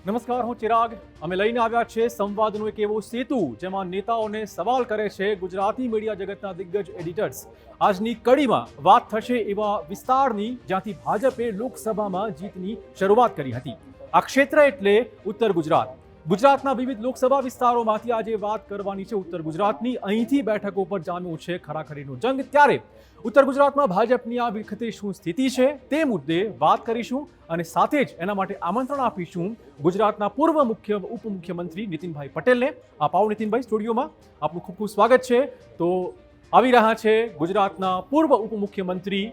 નમસ્કાર, હું ચિરાગ. અમે લઈને આવ્યા છે સંવાદનો એક એવો સેતુ જેમાં નેતાઓને સવાલ કરે છે ગુજરાતી મીડિયા જગતના દિગ્ગજ એડિટર્સ. આજની કડીમાં વાત થશે એવા વિસ્તારની જ્યાંથી ભાજપે લોકસભામાં જીતની શરૂઆત કરી હતી. આ ક્ષેત્ર એટલે ઉત્તર ગુજરાત. ગુજરાતના વિવિધ લોકસભા વિસ્તારોમાંથી આજે વાત કરવાની છે ઉત્તર ગુજરાતની. અહીંથી બેઠકો પર જામ્યો છે ખરાખરીનો જંગ. ત્યારે ઉત્તર ગુજરાતમાં ભાજપની આ વખતે શું સ્થિતિ છે તે મુદ્દે વાત કરીશું અને સાથે જ એના માટે આમંત્રણ આપીશું ગુજરાતના પૂર્વ ઉપમુખ્યમંત્રી નીતિનભાઈ પટેલને. આપ આવો નીતિનભાઈ સ્ટુડિયોમાં. આપનું ખૂબ ખૂબ સ્વાગત છે. તો આવી રહ્યા છે ગુજરાતના પૂર્વ ઉપમુખ્યમંત્રી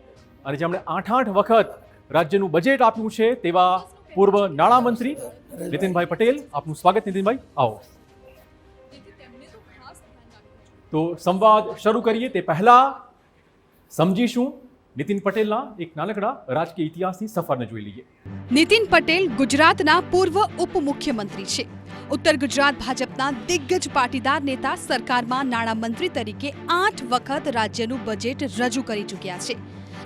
અને જેમણે 8 વખત રાજ્યનું બજેટ આપ્યું છે તેવા પૂર્વ નાણામંત્રી નીતિનભાઈ પટેલ. આપનું સ્વાગત નીતિનભાઈ, આવો. તો સંવાદ શરૂ કરીએ તે પહેલા સમજીશું નીતિન પટેલના એક નાનકડા રાજકીય ઇતિહાસની સફરને જોઈ લઈએ. નીતિન પટેલ ગુજરાતના પૂર્વ ઉપમુખ્યમંત્રી છે. ઉત્તર ગુજરાત ભાજપના દિગ્ગજ પાટીદાર નેતા સરકારમાં નાણામંત્રી તરીકે 8 વખત રાજ્યનું બજેટ રજૂ કરી ચૂક્યા છે.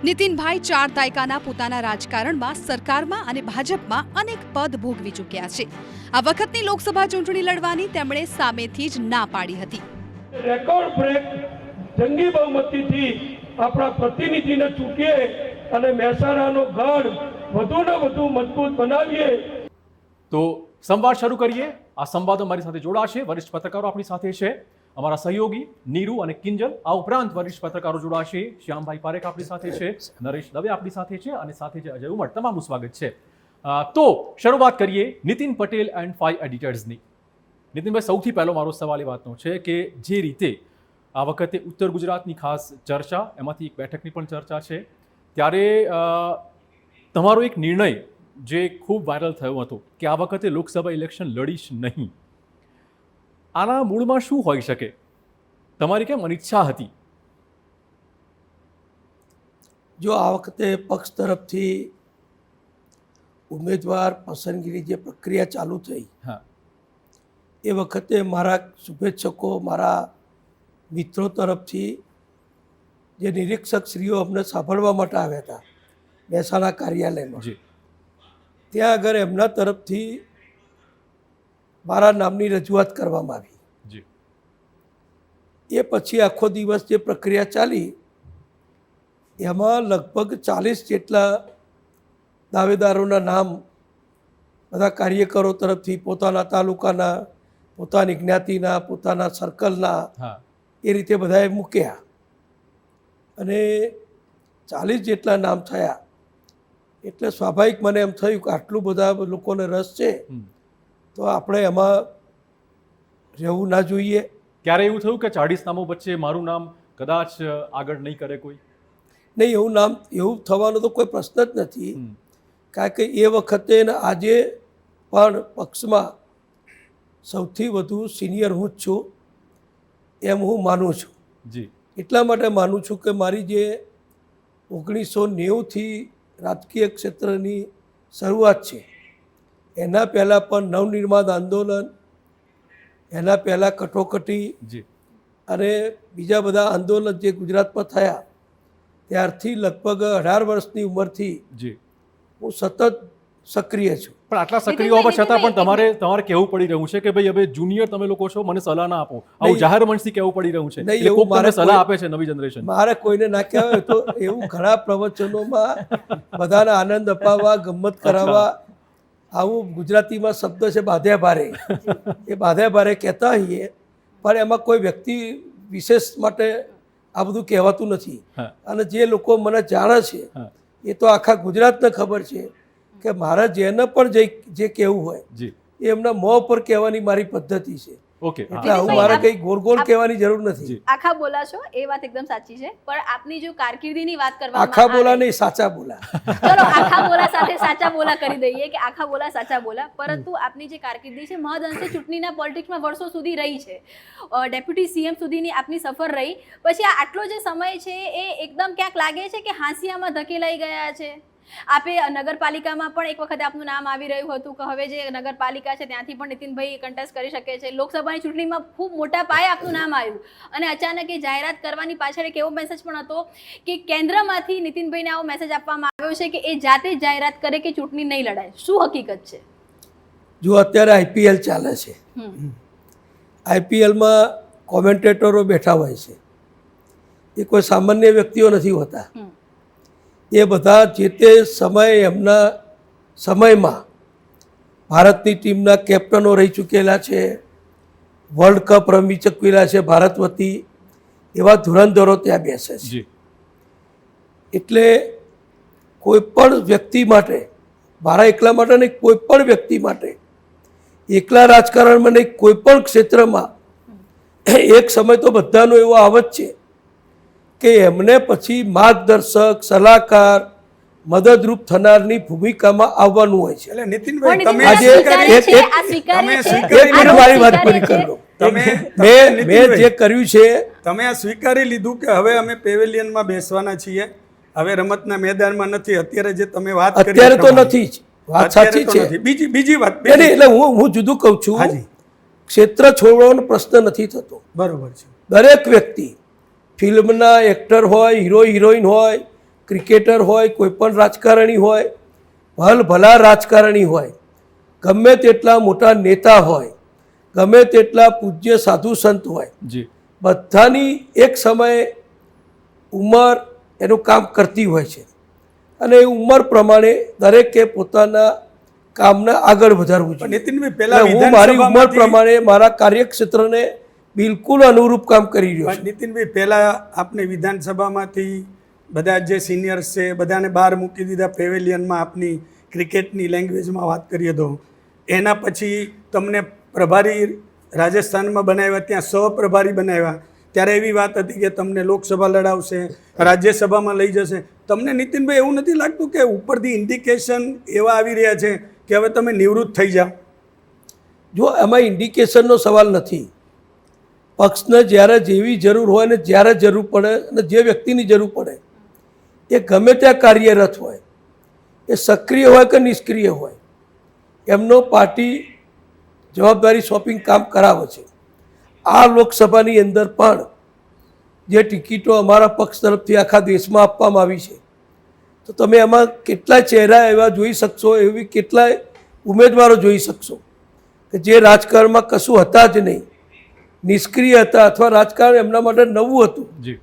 નીતિનભાઈ 4 દાયકાના પોતાના રાજકારણમાં સરકારમાં અને ભાજપમાં અનેક પદ ભોગવી ચૂક્યા છે. આ વખતની લોકસભા ચૂંટણી લડવાની તેમણે સામેથી જ ના પાડી હતી. રેકોર્ડ બ્રેક જંગી બહુમતીથી આપણા પ્રતિનિધિને ચૂંટીએ અને મહેસાણાનો ગઢ વધુને વધુ મજબૂત બનાવીએ. તો સંવાદ શરૂ કરીએ. આ સંવાદ અમારી સાથે જોડાશે. વરિષ્ઠ પત્રકારો આપણી સાથે છે. અમારા સહયોગી નીરુ અને કિંજલ. આ ઉપરાંત વરિષ્ઠ પત્રકારો જોડાશે. શ્યામભાઈ પારેખ આપણી સાથે છે, નરેશ દવે આપણી સાથે છે અને સાથે છે અજય ઉમર. તમામનું સ્વાગત છે. તો શરૂઆત કરીએ નીતિન પટેલ એન્ડ 5 એડિટર્સની. નીતિનભાઈ, સૌથી પહેલો મારો સવાલ એ વાતનો છે કે જે રીતે આ વખતે ઉત્તર ગુજરાતની ખાસ ચર્ચા, એમાંથી એક બેઠકની પણ ચર્ચા છે, ત્યારે તમારો એક નિર્ણય જે ખૂબ વાયરલ થયો હતો કે આ વખતે લોકસભા ઇલેક્શન લડીશ નહીં. આના મૂળમાં શું હોઈ શકે? તમારી કેમ અનિચ્છા હતી? જો આ વખતે પક્ષ તરફથી ઉમેદવાર પસંદગીની જે પ્રક્રિયા ચાલુ થઈ, હા, એ વખતે મારા શુભેચ્છકો, મારા મિત્રો તરફથી જે નિરીક્ષક શ્રીઓ અમને સાંભળવા માટે આવ્યા હતા મહેસાણા કાર્યાલયમાં, ત્યાં આગળ એમના તરફથી મારા નામની રજૂઆત કરવામાં આવી. એ પછી આખો દિવસ જે પ્રક્રિયા ચાલી એમાં લગભગ 40 જેટલા દાવેદારોના નામ બધા કાર્યકરો તરફથી પોતાના તાલુકાના, પોતાની જ્ઞાતિના, પોતાના સર્કલના, એ રીતે બધાએ મૂક્યા અને 40 જેટલા નામ થયા. એટલે સ્વાભાવિક મને એમ થયું કે આટલું બધા લોકોને રસ છે તો આપણે એમાં રહેવું ના જોઈએ. ક્યારે એવું થયું કે 40 નામો વચ્ચે મારું નામ કદાચ આગળ નહીં કરે કોઈ? નહીં, એવું થવાનો તો કોઈ પ્રશ્ન જ નથી. કારણ કે એ વખતે ને આજે પણ પક્ષમાં સૌથી વધુ સિનિયર હું જ છું એમ હું માનું છું. જી. એટલા માટે માનું છું કે મારી જે 1990થી રાજકીય ક્ષેત્રની શરૂઆત છે, એના પહેલાં પણ નવનિર્માણ આંદોલન, એના પહેલાં કટોકટી અને બીજા બધા આંદોલન જે ગુજરાતમાં થયા ત્યારથી લગભગ 18 વર્ષની ઉંમરથી હું સતત સક્રિય છું. પણ આટલા સક્રિય હોવા છતાં પણ તમારે કહેવું પડી રહ્યું છે કે ભાઈ હવે જુનિયર તમે લોકો છો, મને સલાહ ના આપો. આવું જાહેર મંચથી કહેવું પડી રહ્યું છે. નહીં, એવું મારે સલાહ આપે છે નવી જનરેશન. મારે કોઈને ના કહેવાય તો એવું ઘણા પ્રવચનોમાં બધાને આનંદ અપાવવા, ગમત કરાવવા, આવું ગુજરાતીમાં શબ્દ છે બાધ્યા ભારે, એ બાધ્યા ભારે કહેતા હોઈએ, પણ એમાં કોઈ વ્યક્તિ વિશેષ માટે આ બધું કહેવાતું નથી. અને જે લોકો મને જાણે છે એ તો આખા ગુજરાતને ખબર છે કે મારા જેને પણ જે કહેવું હોય એ એમના મોં પર કહેવાની મારી પદ્ધતિ છે. ઓકે, એટલે હું મારે કઈ ગોળ કહેવાની જરૂર નથી. આખા બોલા છો એ વાત એકદમ સાચી છે, પણ આપની જો કારકિર્દીની વાત કરવામાં આખા બોલા નહીં, સાચા બોલા. ચલો આખા બોલા સાથે સાચા બોલા કરી દઈએ કે આખા બોલા સાચા બોલા. પરંતુ આપની જે કારકિર્દી છે મહદઅંશે ચૂંટણીના પોલિટિક્સમાં વર્ષો સુધી રહી છે. ડેપ્યુટી સીએમ સુધીની આપની સફર રહી. પછી આ આટલો જે સમય છે એ એકદમ ક્યાંક લાગે છે કે હાંસિયામાં ધકેલાઈ ગયા છે. આપે નગરપાલિકામાં પણ એક વખત આપનું નામ આવી રહ્યું હતું કે હવે જે નગરપાલિકા છે ત્યાંથી પણ નીતિનભાઈ કન્ટેસ્ટ કરી શકે છે. લોકસભાની ચૂંટણીમાં ખૂબ મોટા પાયે આપનું નામ આવ્યું અને અચાનક એ જાહેરાત કરવાની પાછળ એક એવો મેસેજ પણ હતો કે કેન્દ્રમાંથી નીતિનભાઈને આવો મેસેજ આપવામાં આવ્યો છે કે એ જાતે જ જાહેરાત કરે કે ચૂંટણી નહીં લડાય. શું હકીકત છે? જો અત્યારે આઈપીએલ ચાલે છે, આઈપીએલમાં કોમેન્ટેટરો બેઠા હોય છે, એ કોઈ સામાન્ય વ્યક્તિઓ નથી હોતા. એ બધા જે તે સમયે એમના સમયમાં ભારતની ટીમના કેપ્ટનો રહી ચૂકેલા છે, વર્લ્ડ કપ રમી ચૂકેલા છે ભારત વતી, એવા ધુરંધરો ત્યાં બેસે છે. જી એટલે કોઈ પણ વ્યક્તિ માટે, મારા એકલા માટે નહીં, કોઈ પણ વ્યક્તિ માટે, એકલા રાજકારણમાં નહીં, કોઈ પણ ક્ષેત્રમાં એક સમય તો બધાનો એવો આવત છે કે એમને પછી માર્ગદર્શક, સલાહકાર, મદદરૂપ થનારની ભૂમિકામાં આવવાનું હોય છે. એટલે નીતિનભાઈ તમે આજે એક મિનિટ મારી વાત પૂરી કરી લો. મેં જે કર્યું છે, તમે આ સ્વીકારી લીધું કે હવે અમે પેવેલિયનમાં બેસવાના છીએ, હવે રમતના મેદાનમાં નથી. અત્યારે જે તમે વાત કરી અત્યારે તો નથી જ, વાત સાચી છે. બીજી વાત નહીં, એટલે હું જુદું કહું છું. હાજી, ક્ષેત્ર છોડવાનો પ્રશ્ન નથી થતો. બરોબર છે. દરેક વ્યક્તિ, ફિલ્મના એક્ટર હોય, હીરો હિરોઈન હોય, ક્રિકેટર હોય, કોઈ પણ રાજકારણી હોય, ભલા રાજકારણી હોય, ગમે તેટલા મોટા નેતા હોય, ગમે તેટલા પૂજ્ય સાધુ સંત હોય, જી બધાની એક સમયે ઉંમર એનું કામ કરતી હોય છે અને એ ઉંમર પ્રમાણે દરેકે પોતાના કામને આગળ વધારવું પણ જોઈએ. નીતિનભાઈ પહેલા હું મારી ઉંમર પ્રમાણે મારા કાર્યક્ષેત્રને બિલકુલ અનુરૂપ કામ કરી રહ્યો છું. નીતિનભાઈ પહેલા આપને વિધાનસભામાંથી બધા જે સિનિયર્સ છે બધાને બહાર મૂકી દીધા પેવેલિયનમાં, આપની ક્રિકેટની લેંગ્વેજમાં વાત કરીએ તો. એના પછી તમને પ્રભારી રાજસ્થાનમાં બનાવ્યા, ત્યાં સહપ્રભારી બનાવ્યા. ત્યારે એવી વાત હતી કે તમને લોકસભા લડાવશે, રાજ્યસભામાં લઈ જશે. તમને નીતિનભાઈ એવું નથી લાગતું કે ઉપરથી ઇન્ડિકેશન એવા આવી રહ્યા છે કે હવે તમે નિવૃત્ત થઈ જાઓ? જો એમાં ઇન્ડિકેશનનો સવાલ નથી. પક્ષને જ્યારે જેવી જરૂર હોય ને જ્યારે જરૂર પડે અને જે વ્યક્તિની જરૂર પડે એ ગમે ત્યાં કાર્યરત હોય, એ સક્રિય હોય કે નિષ્ક્રિય હોય, એમનો પાર્ટી જવાબદારી શોપિંગ કામ કરાવે છે. આ લોકસભાની અંદર પણ જે ટિકિટો અમારા પક્ષ તરફથી આખા દેશમાં આપવામાં આવી છે, તો તમે એમાં કેટલાય ચહેરા એવા જોઈ શકશો, એવી કેટલાય ઉમેદવારો જોઈ શકશો કે જે રાજકારણમાં કશું હતા જ નહીં, નિષ્ક્રિય હતા, અથવા રાજકારણ એમના માટે નવું હતું, જી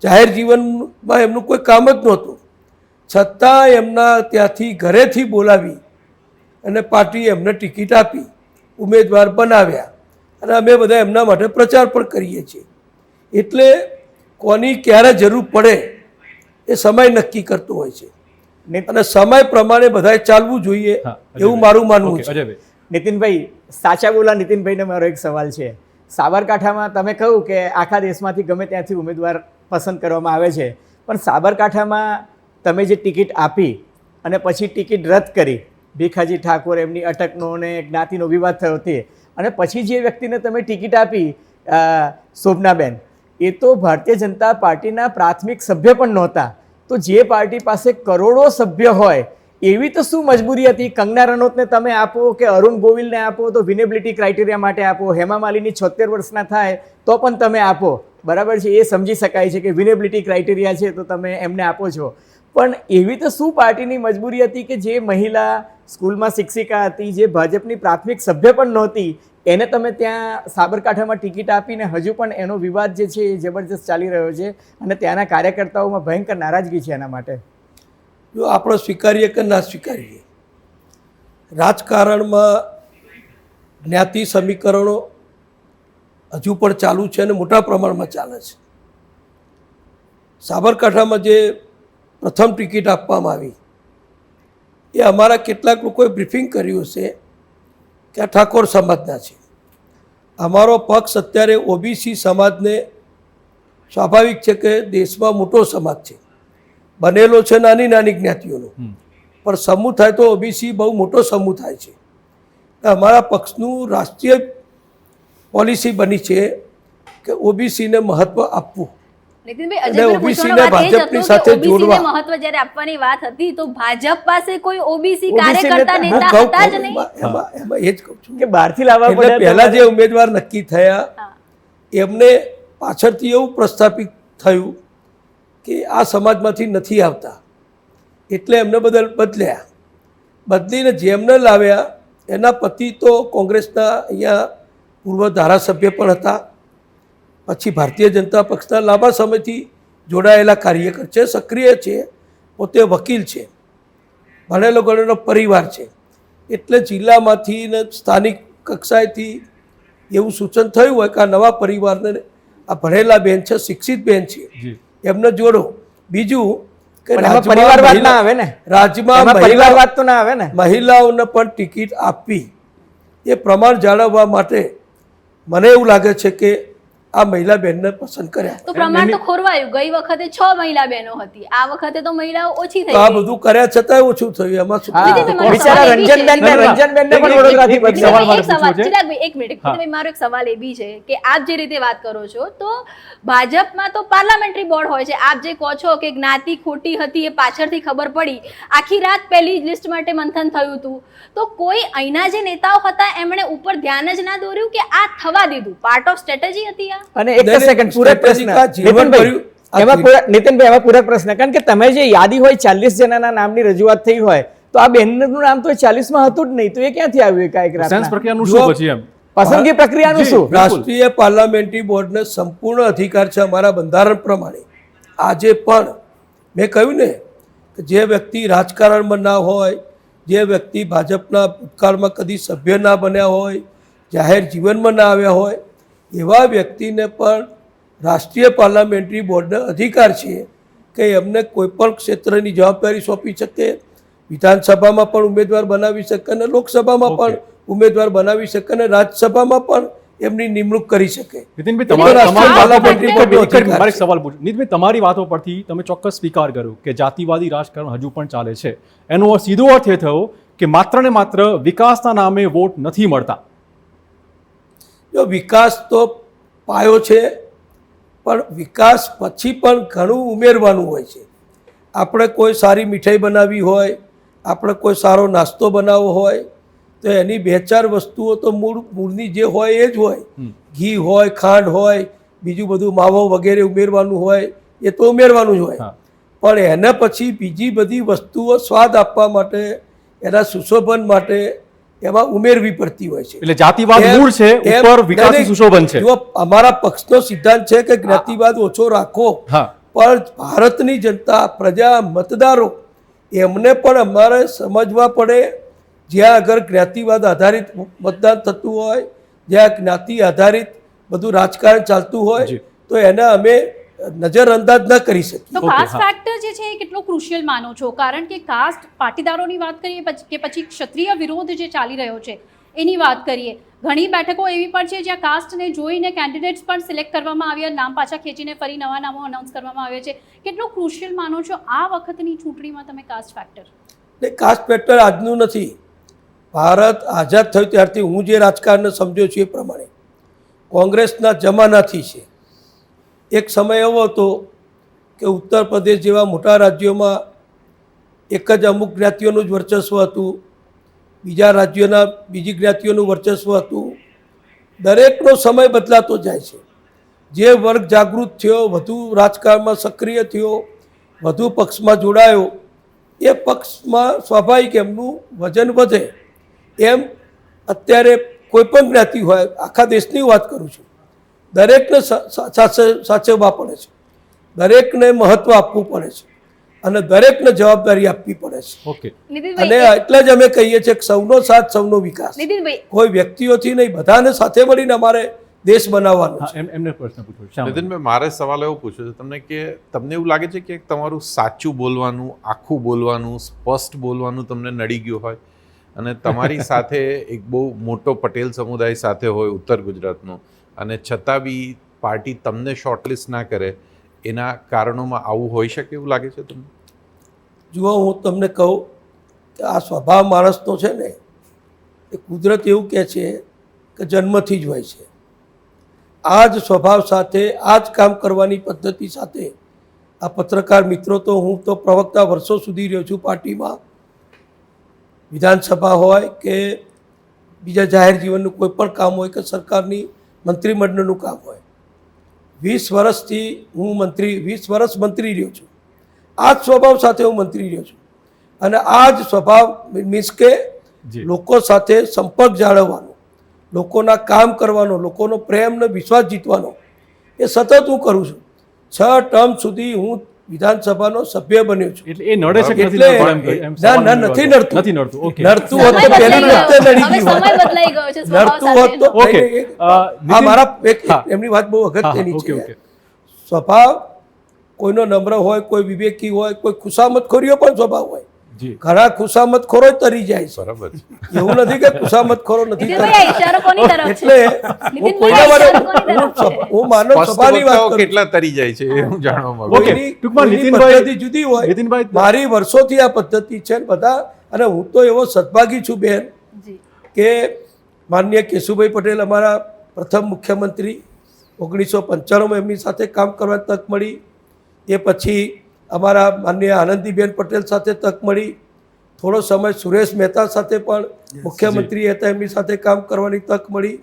જાહેર જીવનમાં એમનું કોઈ કામ જ નહોતું, છતાં એમના ત્યાંથી ઘરેથી બોલાવી અને પાર્ટીએ એમને ટિકિટ આપી, ઉમેદવાર બનાવ્યા અને અમે બધા એમના માટે પ્રચાર પણ કરીએ છીએ. એટલે કોની ક્યારે જરૂર પડે એ સમય નક્કી કરતો હોય છે અને સમય પ્રમાણે બધાએ ચાલવું જોઈએ, હા, એવું મારું માનવું ઓકે, છે. અજયભાઈ નીતિનભાઈ, સાચા બોલા નીતિનભાઈને મારો એક સવાલ છે. સાબરકાંઠામાં તમે કહ્યું કે આખા દેશમાંથી ગમે ત્યાંથી ઉમેદવાર પસંદ કરવામાં આવે છે, પણ સાબરકાંઠામાં તમે જે ટિકિટ આપી અને પછી ટિકિટ રદ કરી, ભીખાજી ઠાકોર એમની અટકનો અને જ્ઞાતિનો વિવાદ થયો તે, અને પછી જે વ્યક્તિને તમે ટિકિટ આપી શોભનાબેન, એ તો ભારતીય જનતા પાર્ટીના પ્રાથમિક સભ્ય પણ નહોતા. તો જે પાર્ટી પાસે કરોડો સભ્ય હોય એવી તો શું મજબૂરી હતી? કંગના રનૌતને તમે આપો કે અરુણ ગોવિલને આપો તો વિનેબિલિટી ક્રાઇટેરિયા માટે આપો, હેમા માલિની 76 વર્ષના થાય તો પણ તમે આપો, બરાબર છે, એ સમજી શકાય છે કે વિનેબિલિટી ક્રાઇટેરિયા છે તો તમે એમને આપો છો. પણ એવી તો શું પાર્ટીની મજબૂરી હતી કે જે મહિલા સ્કૂલમાં શિક્ષિકા હતી, જે ભાજપની પ્રાથમિક સભ્ય પણ નહોતી, એને તમે ત્યાં સાબરકાંઠામાં ટિકિટ આપીને હજુ પણ એનો વિવાદ જે છે એ જબરજસ્ત ચાલી રહ્યો છે અને ત્યાંના કાર્યકર્તાઓમાં ભયંકર નારાજગી છે એના માટે. જો આપણે સ્વીકારીએ કે ના સ્વીકારીએ, રાજકારણમાં જ્ઞાતિ સમીકરણો હજુ પણ ચાલુ છે અને મોટા પ્રમાણમાં ચાલે છે. સાબરકાંઠામાં જે પ્રથમ ટિકિટ આપવામાં આવી એ અમારા કેટલાક લોકોએ બ્રીફિંગ કર્યું છે કે આ ઠાકોર સમાજના છે. અમારો પક્ષ અત્યારે ઓબીસી સમાજને, સ્વાભાવિક છે કે દેશમાં મોટો સમાજ છે, બનેલો છે નાની નાની જ્ઞાતિઓનો, પણ સમૂહ થાય તો ઓબીસી બહુ મોટો સમૂહ થાય છે. અમારા પક્ષનું રાષ્ટ્રીય પોલિસી બની છે કે ઓબીસીને મહત્વ આપવું. નીતિનભાઈ, અજયભાઈને પૂછવાનો વાત એ જ હતો કે ઓબીસીને મહત્વ જ્યારે આપવાની વાત હતી તો ભાજપ પાસે કોઈ ઓબીસી કાર્યકર્તા નેતા હતા જ નહીં. એમાં એ જ કહું છું કે બહારથી લાવવા એટલે પડ્યા પહેલા જે ઉમેદવાર નક્કી થયા એમને પાછળથી એવું પ્રસ્થાપિત થયું કે આ સમાજમાંથી નથી આવતા, એટલે એમને બદલ્યા. બદલીને જેમને લાવ્યા એના પતિ તો કોંગ્રેસના અહીંયા પૂર્વ ધારાસભ્ય પણ હતા, પછી ભારતીય જનતા પક્ષના લાંબા સમયથી જોડાયેલા કાર્યકર છે, સક્રિય છે, પોતે વકીલ છે, ભણેલો ગણેલો પરિવાર છે. એટલે જિલ્લામાંથી ને સ્થાનિક કક્ષાએથી એવું સૂચન થયું હોય કે આ નવા પરિવારને આ ભણેલા બેન છે, શિક્ષિત બેન છે, એમને જોડો. બીજું કે પરિવારવાદ ના આવે ને, રાજ્યમાં પરિવારવાદ તો ના આવે ને, મહિલાઓને પણ ટિકિટ આપવી એ પ્રમાણ જાળવવા માટે મને એવું લાગે છે કે આ મહિલા બહેનને પસંદ કર્યા. તો પ્રમાણ તો ખોરવાયું. ગઈ વખતે 6 મહિલા બહેનો હતી, આ વખતે તો મહિલાઓ ઓછી થઈ તો આ ગઈ. બધું કર્યા છતાંય ઓછું થયું. એમાં શું? બિચારા રંજનબેનને પણ વડોદરાથી બચી એક ગયા. સવાલ, ચિરાગભાઈ, એક મિનિટ. મારો એક સવાલ એ બી છે કે આપ જે રીતે વાત કરો છો તો ભાજપમાં તો પાર્લામેન્ટરી બોર્ડ હોય છે. આપ જે કહો છો કે જ્ઞાતિ ખોટી હતી એ પાછળથી ખબર પડી, આખી રાત પહેલી લિસ્ટ માટે મંથન થયું હતું, તો કોઈ અહીંના જે નેતાઓ હતા એમણે ઉપર ધ્યાન જ ના દોર્યું કે આ થવા દીધું? પાર્ટ ઓફ સ્ટ્રેટેજી હતી આ? અને એક સેકન્ડ, પૂરક પ્રશ્ન નીતિનભાઈ, એમાં પૂરક પ્રશ્ન, કારણ કે તમે જે યાદી હોય 40 જણાના નામની રજૂઆત થઈ હોય તો આ બેનનું નામ તો 40માં હતું જ નહીં, તો એ ક્યાંથી આવ્યું? કાંઈક સેન્સ પ્રક્રિયાનું શું પછી એમ પસંદગી પ્રક્રિયાનું શું? રાષ્ટ્રીય પાર્લામેન્ટરી બોર્ડને સંપૂર્ણ અધિકાર છે અમારા બંધારણ પ્રમાણે. આજે પણ મેં કહ્યું ને કે જે વ્યક્તિ રાજકારણમાં ના હોય, જે વ્યક્તિ ભાજપના ભૂતકાળમાં કદી સભ્ય ના બન્યા હોય, જાહેર જીવનમાં ના આવ્યા હોય, એવા વ્યક્તિને પણ રાષ્ટ્રીય પાર્લામેન્ટરી બોર્ડનો અધિકાર છે કે એમને કોઈપણ ક્ષેત્રની જવાબદારી સોંપી શકે, વિધાનસભામાં પણ ઉમેદવાર બનાવી શકે અને લોકસભામાં પણ ઉમેદવાર બનાવી શકે અને રાજ્યસભામાં પણ એમની નિમણૂક કરી શકે. નીતિનભાઈ, સવાલ પૂછું. નીતિનભાઈ, તમારી વાતો પરથી તમે ચોક્કસ સ્વીકાર કર્યો કે જાતિવાદી રાજકારણ હજુ પણ ચાલે છે. એનો સીધો અર્થ એ થયો કે માત્ર ને માત્ર વિકાસના નામે વોટ નથી મળતા. જો વિકાસ તો પાયો છે, પણ વિકાસ પછી પણ ઘણું ઉમેરવાનું હોય છે. આપણે કોઈ સારી મીઠાઈ બનાવવી હોય, આપણે કોઈ સારો નાસ્તો બનાવવો હોય તો એની 2-4 વસ્તુઓ તો મૂળની જે હોય એ જ હોય. ઘી હોય, ખાંડ હોય, બીજું બધું માવો વગેરે ઉમેરવાનું હોય એ તો ઉમેરવાનું જ હોય, પણ એને પછી બીજી બધી વસ્તુઓ સ્વાદ આપવા માટે, એના સુશોભન માટે એમાં ઉમેરવી પડતી હોય છે. એટલે જાતિવાદ મૂળ છે, ઉપર વિકાસી સુશોભન છે. જો અમારા પક્ષનો સિદ્ધાંત છે કે જ્ઞાતિવાદ ઓછો રાખો, પણ ભારતની જનતા, પ્રજા, મતદારો એમને પણ અમારે સમજવા પડે. જ્યાં આગળ જ્ઞાતિવાદ આધારિત મતદાન થતું હોય, જ્યાં જ્ઞાતિ આધારિત બધું રાજકારણ ચાલતું હોય તો એને અમે નજરઅંદાજ ન કરી શકીએ. તો કાસ્ટ ફેક્ટર જે છે એ કેટલો ક્રુશિયલ માનો છો? કારણ કે કાસ્ટ પાટીદારોની વાત કરીએ કે પછી ક્ષત્રિય વિરોધ જે ચાલી રહ્યો છે એની વાત કરીએ, ઘણી બેઠકો એવી પણ છે જ્યાં કાસ્ટને જોઈને કેન્ડિડેટ્સ પણ સિલેક્ટ કરવામાં આવ્યા, નામ પાછા ખેંચીને ફરી નવા નામો અનાઉન્સ કરવામાં આવ્યા છે. કેટલો ક્રુશિયલ માનો છો આ વખતની ચૂંટણીમાં તમે કાસ્ટ ફેક્ટર? કાસ્ટ ફેક્ટર આજનું નથી. ભારત આઝાદ થયું ત્યારથી હું જે રાજકારણને સમજ્યો છું એ પ્રમાણે કોંગ્રેસના જમાનાથી છે. એક સમય એવો હતો કે ઉત્તર પ્રદેશ જેવા મોટા રાજ્યોમાં એક જ અમુક જ્ઞાતિઓનું જ વર્ચસ્વ હતું, બીજા રાજ્યોના બીજી જ્ઞાતિઓનું વર્ચસ્વ હતું. દરેકનો સમય બદલાતો જાય છે. જે વર્ગ જાગૃત થયો, વધુ રાજકારણમાં સક્રિય થયો, વધુ પક્ષમાં જોડાયો, એ પક્ષમાં સ્વાભાવિક એમનું વજન વધે. એમ અત્યારે કોઈ પણ જ્ઞાતિ હોય, આખા દેશની વાત કરું છું, દરેકને સાચવવા પડે છે, દરેકને મહત્વ આપવું પડે છે અને દરેકને જવાબદારી આપવી પડે છે. અને એટલે જ અમે કહીએ છીએ કે સૌનો સાથ, સૌનો વિકાસ. કોઈ વ્યક્તિઓથી નહીં, બધાને સાથે મળીને અમારે દેશ બનાવવાનો છે. એમને પ્રશ્ન પૂછો. નીતિનભાઈ, મારે સવાલ એવો પૂછ્યો છે તમને કે તમને એવું લાગે છે કે તમારું સાચું બોલવાનું, આખું બોલવાનું, સ્પષ્ટ બોલવાનું તમને નડી ગયું હોય અને તમારી સાથે એક બહુ મોટો પટેલ સમુદાય સાથે હોય ઉત્તર ગુજરાતનો, અને છતાં બી પાર્ટી તમને શોર્ટલિસ્ટ ના કરે, એના કારણોમાં આવું હોઈ શકે એવું લાગે છે તમને? જુઓ, હું તમને કહું કે આ સ્વભાવ માણસનો છે ને, એ કુદરત એવું કહે છે કે જન્મથી જ હોય છે. આ જ સ્વભાવ સાથે, આ જ કામ કરવાની પદ્ધતિ સાથે આ પત્રકાર મિત્રો, તો હું તો પ્રવક્તા વર્ષો સુધી રહ્યો છું પાર્ટીમાં. વિધાનસભા હોય કે બીજા જાહેર જીવનનું કોઈ પણ કામ હોય કે સરકારની મંત્રીમંડળનું કામ હોય, 20 વર્ષથી હું 20 વર્ષ મંત્રી રહ્યો છું. આ જ સ્વભાવ સાથે હું મંત્રી રહ્યો છું અને આ જ સ્વભાવ મીન્સ કે જી. લોકો સાથે સંપર્ક જાળવવાનો, લોકોના કામ કરવાનો, લોકોનો પ્રેમ ને વિશ્વાસ જીતવાનો એ સતત હું કરું છું. 6 ટર્મ સુધી હું વિધાનસભાનો સભ્ય બન્યો છું. એટલે એ નડે છે કે નથી એટલે નડતું એમ કે- એમ ના, સવાલ ના, નથી નથી નડતું. નડતું. નથી નડતું ઓકે નડતું હોત તો સમય પહેલી બદલાઈ વખતે ગયો. નડી હવે ગયું સમય હોત. બદલાઈ ગયો છે સ્વભાવ નડતું હોત તો સાથેનો. ઓકે હા, મારા હા. એમની વાત બહુ અગત્યની ઓકે છે. ઓકે સ્વભાવ કોઈનો નમ્ર હોય, કોઈ વિવેકી હોય, કોઈ ખુશામતખોરીઓ પણ સ્વભાવ હોય. જી ઘણા ખુશામતખોરો જ તરી જાય છે. બરાબર છે. એવું નથી કે ખુશામતખોરો નથી નીતિનભાઈ, આ તરતા. ઈશારો કોની તરફ છે? એટલે હું નીતિનભાઈ, કોઈના આ માટે ઈશારો કોની તરફ છે? હું માનવ સ્પષ્ટ સભાની વાત વક્તાઓ કરું છું. કેટલા તરી જાય છે એ હું જાણવા માંગુ ઓકે. છું. કોઈની- ટૂંકમાં કોઈની નીતિનભાઈ- પદ્ધતિ જુદી હોય. નીતિનભાઈ મારી વર્ષોથી આ પદ્ધતિ છે ને બધા, અને હું તો એવો સદભાગી છું બેન જી. કે માનનીય કેશુભાઈ પટેલ અમારા પ્રથમ મુખ્યમંત્રી, 1995માં એમની સાથે કામ કરવાની તક મળી. એ પછી અમારા માનનીય આનંદીબેન પટેલ સાથે તક મળી. થોડો સમય સુરેશ મહેતા સાથે પણ મુખ્યમંત્રી હતા, એમની સાથે કામ કરવાની તક મળી.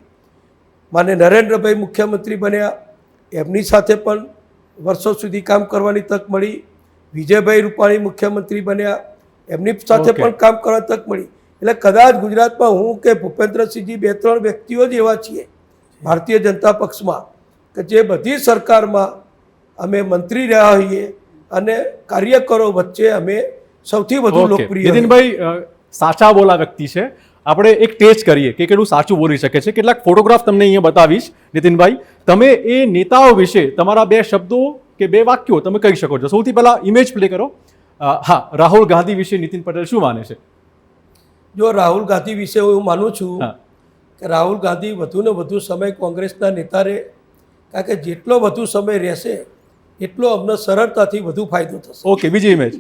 માન્ય નરેન્દ્રભાઈ મુખ્યમંત્રી બન્યા, એમની સાથે પણ વર્ષો સુધી કામ કરવાની તક મળી. વિજયભાઈ રૂપાણી મુખ્યમંત્રી બન્યા, એમની સાથે ઓકે. પણ કામ કરવાની તક મળી. એટલે કદાચ ગુજરાતમાં હું કે ભૂપેન્દ્રસિંહજી 2-3 વ્યક્તિઓ જ એવા છીએ ભારતીય જનતા પક્ષમાં કે જે બધી સરકારમાં અમે મંત્રી રહ્યા હોઈએ અને કાર્યકરો વચ્ચે અમે સૌથી વધુ ઓકે લોકપ્રિય હોઈએ. નીતિનભાઈ સાચા બોલા વ્યક્તિ છે. આપણે એક ટેસ્ટ કરીએ કે કેટલું સાચું બોલી શકે છે. કેટલાક ફોટોગ્રાફ તમને અહીંયા બતાવીશ. નીતિનભાઈ, તમે એ નેતાઓ વિશે તમારા 2 શબ્દો કે 2 વાક્યો તમે કહી શકો છો. સૌથી પહેલા ઇમેજ પ્લે કરો. હા, રાહુલ ગાંધી વિશે નીતિન પટેલ શું માને છે? જો રાહુલ ગાંધી વિશે હું માનું છું હા. કે રાહુલ ગાંધી વધુ ને વધુ સમય કોંગ્રેસના નેતા રહે, કારણ કે જેટલો વધુ સમય રહેશે એટલો અમને સરળતાથી વધુ ફાયદો થશે. ઓકે, બીજી ઇમેજ.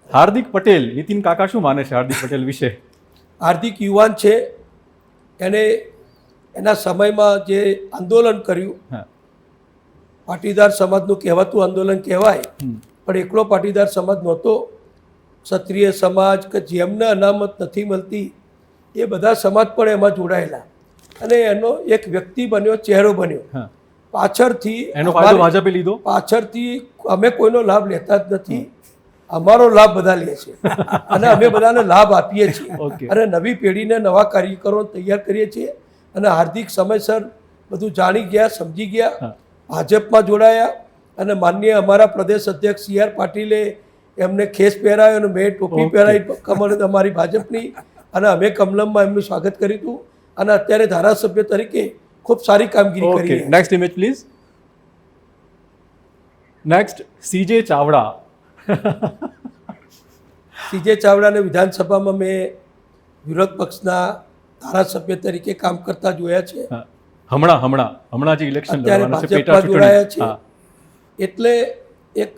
હાર્દિક પટેલ, નીતિન કાકા શું માને છે હાર્દિક પટેલ વિશે? હાર્દિક યુવાન છે, એને એના સમયમાં જે આંદોલન કર્યું, હા. પાટીદાર સમાજનું કહેવાતું આંદોલન કહેવાય, પણ એકલો પાટીદાર સમાજ નહોતો. ક્ષત્રિય સમાજ કે જેમને અનામત નથી મળતી એ બધા સમાજ પણ એમાં જોડાયેલા, અને એનો એક વ્યક્તિ બન્યો, ચહેરો બન્યો. હા. પાછળથી એનો ફાયદો ભાજપે લીધો. પાછળથી અમે કોઈનો લાભ લેતા જ નથી, અમારો લાભ બધા લે છે અને અમે બધાને લાભ આપીએ છીએ. ઓકે. અને નવી પેઢીને નવા કાર્યકરો તૈયાર કરીએ છીએ. અને હાર્દિક સમયસર બધું જાણી ગયા, સમજી ગયા, હા. ભાજપમાં જોડાયા. અને માનનીય અમારા પ્રદેશ અધ્યક્ષ CR પાટીલે એમને ખેસ પહેરાયો અને મેં ટોપી ઓકે. પહેરાવી કમર અમારી ભાજપની, અને અમે કમલમમાં એમનું સ્વાગત કર્યું હતું. અને અત્યારે ધારાસભ્ય તરીકે ખૂબ સારી કામગીરી કરી ઓકે, રહ્યા છે. Next image please. Next CJ Chavda. CJ ચાવડાને વિધાનસભામાં મેં વિરોધ પક્ષના ધારાસભ્ય તરીકે કામ કરતા જોયા છે. હા. હમણાં જે ઇલેક્શન અત્યારે લડવાના છે, પેટા ભાજપમાં જોડાયા છે. ચૂંટણી. હા. એટલે એક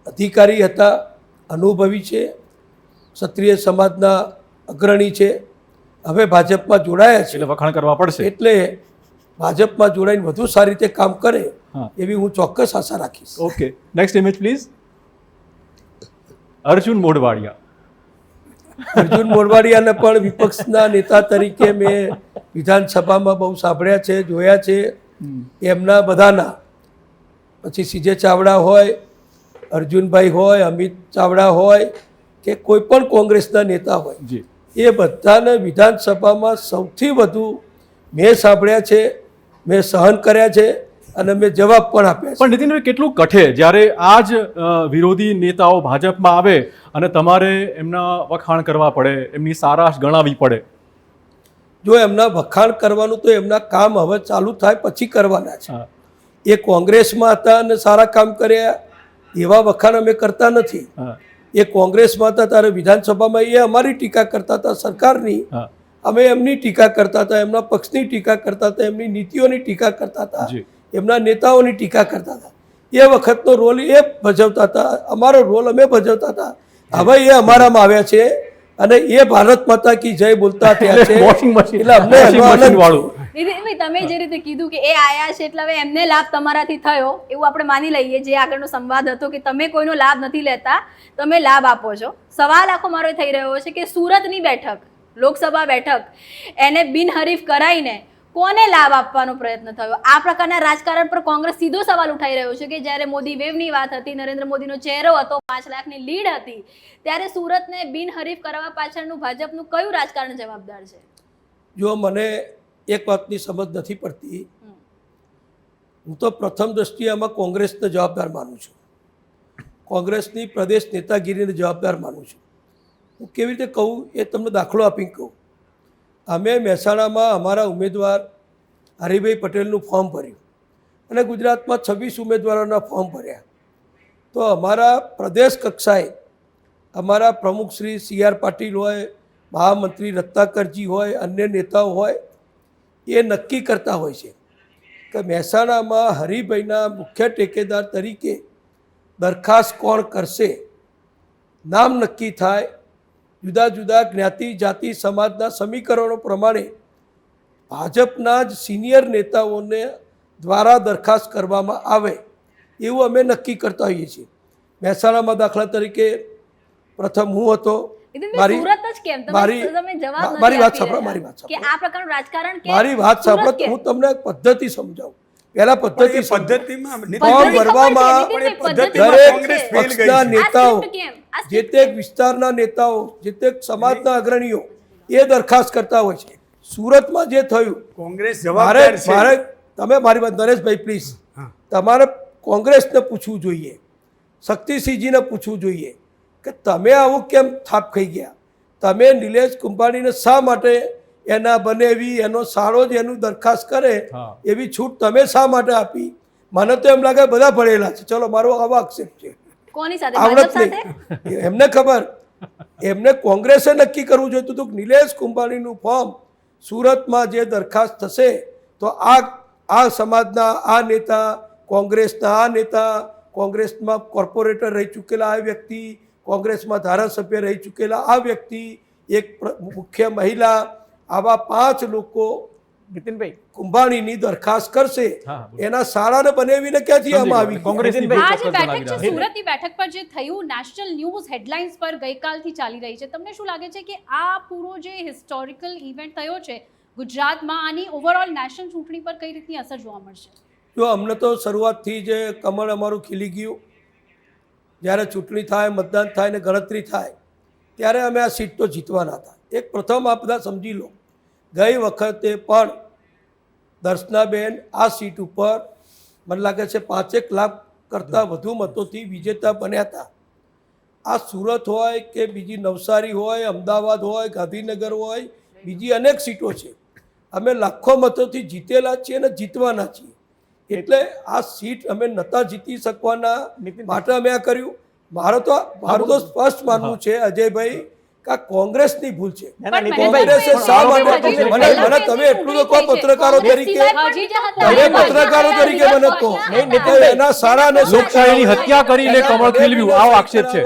અધિકારી હતા, અનુભવી છે, ક્ષત્રિય સમાજના અગ્રણી છે, હવે ભાજપમાં જોડાયા છે. એટલે વખાણ કરવા પડશે. એટલે ભાજપમાં જોડાઈને વધુ સારી રીતે કામ કરે હા. એવી હું ચોક્કસ આશા રાખીશ. Okay, next image please. Arjun Modhwadia. Arjun મોઢવાડિયાને પણ વિપક્ષના નેતા તરીકે મેં વિધાનસભામાં બહુ સાંભળ્યા છે, જોયા છે. એમના બધાના, પછી CJ ચાવડા હોય, અર્જુનભાઈ હોય, અમિત ચાવડા હોય કે કોઈ પણ કોંગ્રેસના નેતા હોય, જી. એ બધાને વિધાનસભામાં સૌથી વધુ મેં સાંભળ્યા છે, મેં સહન કર્યા છે અને મેં જવાબ પણ આપ્યા છે. પણ નીતિનભાઈ, કેટલું કઠે જ્યારે આ જ વિરોધી નેતાઓ ભાજપમાં આવે અને તમારે એમના વખાણ કરવા પડે, એમની સારાશ ગણાવી પડે. જો એમના વખાણ કરવાનું તો એમના કામ હવે ચાલુ થાય પછી કરવાના છે. હા. એ કોંગ્રેસમાં હતા અને સારા કામ કર્યા, એવા વખાણ અમે કરતા નથી. હા. એ કોંગ્રેસમાં હતા ત્યારે વિધાનસભામાં એ અમારી ટીકા કરતા હતા સરકારની, હા. અમે એમની ટીકા કરતા હતા, એમના પક્ષની ટીકા કરતા હતા, એમની નીતિઓની ટીકા કરતા હતા, જી. એમના નેતાઓની ટીકા કરતા હતા. એ વખતનો રોલ એ ભજવતા હતા, અમારો રોલ અમે ભજવતા હતા. હવે એ અમારામાં આવ્યા છે અને એ ભારત માતા કી જય બોલતા થયા છે. વોશિંગ મશીન, એટલે અમને વોશિંગ એનો મશીન આનંદ વાળું. નીતિનભાઈ, તમે જે રીતે કીધું કે એ આયા છે એટલે હવે એમને લાભ તમારાથી થયો એવું આપણે માની લઈએ. જે આગળનો સંવાદ હતો કે તમે કોઈનો લાભ નથી લેતા, તમે લાભ આપો છો. સવાલ આખો મારો એ થઈ રહ્યો છે કે સુરતની બેઠક, લોકસભા બેઠક, એને બિનહરીફ કરાવીને કોને લાભ આપવાનો પ્રયત્ન થયો? આ પ્રકારના રાજકારણ પર કોંગ્રેસ સીધો સવાલ ઉઠાઈ રહ્યો છે કે જ્યારે મોદી વેવની વાત હતી, નરેન્દ્ર મોદીનો ચહેરો હતો, 5 લાખની લીડ હતી, ત્યારે સુરતને બિનહરીફ કરવા પાછળનું ભાજપનું કયું રાજકારણ જવાબદાર છે? જો મને એક વાતની સમજ નથી પડતી, હું તો પ્રથમ દ્રષ્ટિએ આમાં કોંગ્રેસને જવાબદાર માનું છું, કોંગ્રેસની પ્રદેશ નેતાગીરીને જવાબદાર માનું છું. હું કેવી રીતે કહું એ તમને દાખલો આપીને કહું. અમે મહેસાણામાં અમારા ઉમેદવાર હરિભાઈ પટેલનું ફોર્મ ભર્યું અને ગુજરાતમાં 26 ઉમેદવારોના ફોર્મ ભર્યા. તો અમારા પ્રદેશ કક્ષાએ અમારા પ્રમુખ શ્રી CR પાટીલ હોય, મહામંત્રી રત્નાકરજી હોય, અન્ય નેતાઓ હોય, એ નક્કી કરતા હોય છે કે મહેસાણામાં હરિભાઈના મુખ્ય ટેકેદાર તરીકે દરખાસ્ત કોણ કરશે. નામ નક્કી થાય, જુદા જુદા જ્ઞાતિ જાતિ સમાજના સમીકરણો પ્રમાણે ભાજપના જ સિનિયર નેતાઓને દ્વારા દરખાસ્ત કરવામાં આવે એવું અમે નક્કી કરતા હોઈએ છીએ. મહેસાણામાં દાખલા તરીકે પ્રથમ હું હતો. મારી વાત સાંભળો, મારી વાત સાંભળો, હું તમને પદ્ધતિ સમજાવું. પહેલા પદ્ધતિમાં ફોર્મ ભરવામાં દરેક પક્ષના નેતાઓ, જે તે વિસ્તારના નેતાઓ, જે તે સમાજના અગ્રણીઓ એ દરખાસ્ત કરતા હોય છે. સુરતમાં જે થયું, કોંગ્રેસ જવાબદાર છે. મારે તમે મારી વાત, નરેશભાઈ પ્લીઝ, તમારે કોંગ્રેસને પૂછવું જોઈએ, શક્તિસિંહજીને પૂછવું જોઈએ કે તમે આવું કેમ થાપ ખાઈ ગયા? તમે નિલેશ કુંભાણીને શા માટે એના બનેવી એનો સારો જ એનું દરખાસ્ત કરે એવી છૂટ તમે શા માટે આપી? મને તો એમ લાગે બધા ભણેલા છે. ચલો, મારો આવો આક્ષેપ છે. કોની સાથે? આવડત નહીં, એમને ખબર. એમને કોંગ્રેસે નક્કી કરવું જોઈતું હતું કે નિલેશ કુંભાણીનું ફોર્મ સુરતમાં જે દરખાસ્ત થશે તો આ સમાજના આ નેતા, કોંગ્રેસના આ નેતા, કોંગ્રેસમાં કોર્પોરેટર રહી ચૂકેલા આ વ્યક્તિ, કોંગ્રેસમાં ધારાસભ્ય રહી ચૂકેલા આ વ્યક્તિ, એક મુખ્ય મહિલા, આવા 5 લોકો નીતિનભાઈ કુંભાણીની દરખાસ્ત કરશે. એના શાળાને બનાવીને ક્યાંથી આમાં આવી? કોંગ્રેસની આ જે બેઠક છે, સુરતની બેઠક પર જે થયું, નેશનલ ન્યૂઝ હેડલાઇન્સ પર ગઈકાલથી ચાલી રહી છે. તમને શું લાગે છે કે આ પૂરો જે હિસ્ટોરિકલ ઇવેન્ટ થયો છે ગુજરાતમાં, આની ઓવરઓલ નેશનલ ચૂંટણી પર કઈ રીતની અસર જોવા મળશે? જો અમને તો શરૂઆતથી જ કમળ અમારું ખીલી ગયું. જ્યારે ચૂંટણી થાય, મતદાન થાય ને ગણતરી થાય ત્યારે અમે આ સીટ તો જીતવાના હતા. એક પ્રથમ આ બધા સમજી લો, ગઈ વખતે પણ દર્શનાબેન આ સીટ ઉપર મને લાગે છે 5 લાખ કરતાં વધુ મતોથી વિજેતા બન્યા હતા. આ સુરત હોય કે બીજી નવસારી હોય, અમદાવાદ હોય, ગાંધીનગર હોય, બીજી અનેક સીટો છે. અમે લાખો મતોથી જીતેલા છીએ અને જીતવાના છીએ. એટલે આ સીટ અમે નતા જીતી શકવાના માટે અમે આ કર્યું. મારું તો સ્પષ્ટ માનવું છે અજયભાઈ કે આ કોંગ્રેસની ભૂલ છે. કોંગ્રેસે શા માટે, મને તમે એટલું તો કહો પત્રકારો તરીકે, તમે પત્રકારો તરીકે મને કહો, એના સારા ને લોકશાહીની હત્યા કરીને કમળ ખીલવ્યું, આવો આક્ષેપ છે.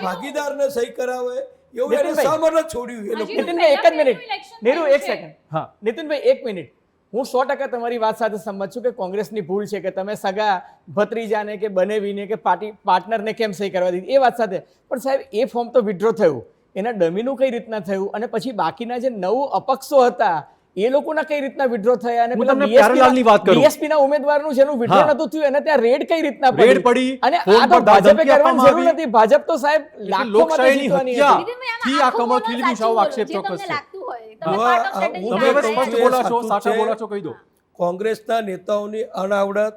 ભાગીદારને સહી કરાવે એવું એને શા માટે છોડ્યું? એ લોકો નીતિનભાઈ એક જ મિનિટ, નીરુ એક સેકન્ડ. હા નીતિનભાઈ એક મિનિટ, હું 100% તમારી વાત સાથે સંમત છું કે કોંગ્રેસની ભૂલ છે કે તમે સગા ભત્રીજાને કે બનેવીને કે પાર્ટનરને કેમ સહી કરવા દીધી, એ વાત સાથે. પણ સાહેબ એ ફોર્મ તો વિડ્રો થયું, એના ડમીનું કઈ રીતના થયું, અને પછી બાકીના જે 9 અપક્ષો હતા એ લોકોના કઈ રીતના વિડ્રો થયા, અને બીએસપી ના ઉમેદવારનું જેનું વિડ્રો નતું થયું એને ત્યાં રેડ કઈ રીતના રેડ પડી, અને આ તો ભાજપે કરવાની જરૂર નથી. ભાજપ તો સાહેબ લાખો મતે જીતવાની હતી. થી આ કમળ ખીલવ્યું છે, આવો આક્ષેપ ચોક્કસ છે. કોંગ્રેસના નેતાઓની અનાવડત,